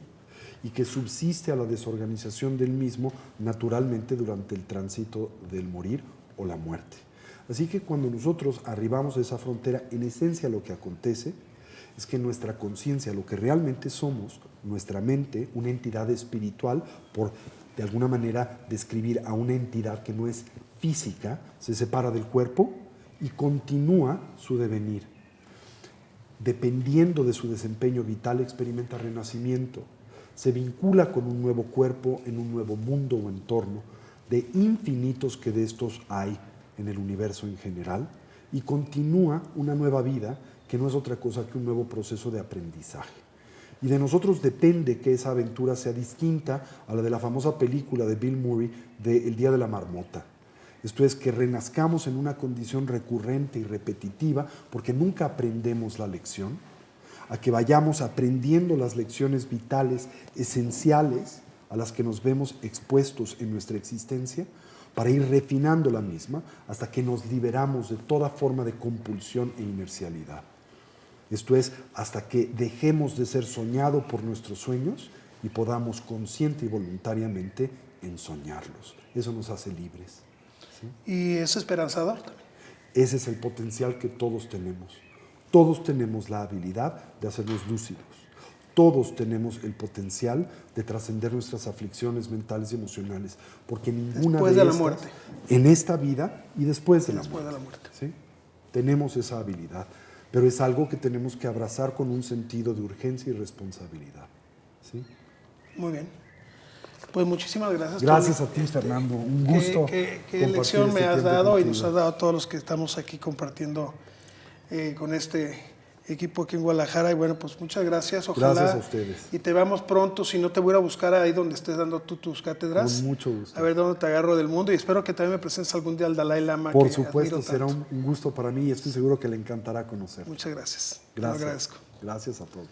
y que subsiste a la desorganización del mismo naturalmente durante el tránsito del morir o la muerte. Así que cuando nosotros arribamos a esa frontera, en esencia lo que acontece es que nuestra conciencia, lo que realmente somos, nuestra mente, una entidad espiritual, por de alguna manera describir a una entidad que no es física, se separa del cuerpo y continúa su devenir. Dependiendo de su desempeño vital, experimenta renacimiento, se vincula con un nuevo cuerpo en un nuevo mundo o entorno, de infinitos que de estos hay en el universo en general, y continúa una nueva vida que no es otra cosa que un nuevo proceso de aprendizaje. Y de nosotros depende que esa aventura sea distinta a la de la famosa película de Bill Murray de El Día de la Marmota. Esto es, que renazcamos en una condición recurrente y repetitiva, porque nunca aprendemos la lección, a que vayamos aprendiendo las lecciones vitales esenciales a las que nos vemos expuestos en nuestra existencia, para ir refinando la misma hasta que nos liberamos de toda forma de compulsión e inercialidad. Esto es, hasta que dejemos de ser soñado por nuestros sueños y podamos consciente y voluntariamente ensoñarlos. Eso nos hace libres. ¿Sí? Y es esperanzador también. Ese es el potencial que todos tenemos. Todos tenemos la habilidad de hacernos lúcidos. Todos tenemos el potencial de trascender nuestras aflicciones mentales y emocionales, porque ninguna Después de la muerte. en esta vida y después de la muerte. ¿Sí? Tenemos esa habilidad, pero es algo que tenemos que abrazar con un sentido de urgencia y responsabilidad. ¿Sí? Muy bien. Pues muchísimas gracias. Gracias Tony. a ti, Fernando. Un gusto. ¿Qué lección me has dado y nos has dado a todos los que estamos aquí compartiendo con este equipo aquí en Guadalajara? Y bueno, pues muchas gracias. Ojalá gracias a ustedes. Y te veamos pronto. Si no, te voy a buscar ahí donde estés dando tú tus cátedras. Con mucho gusto. A ver dónde te agarro del mundo. Y espero que también me presentes algún día al Dalai Lama. Por supuesto, será un gusto para mí y estoy seguro que le encantará conocer. Muchas gracias. Gracias. Te lo agradezco. Gracias a todos.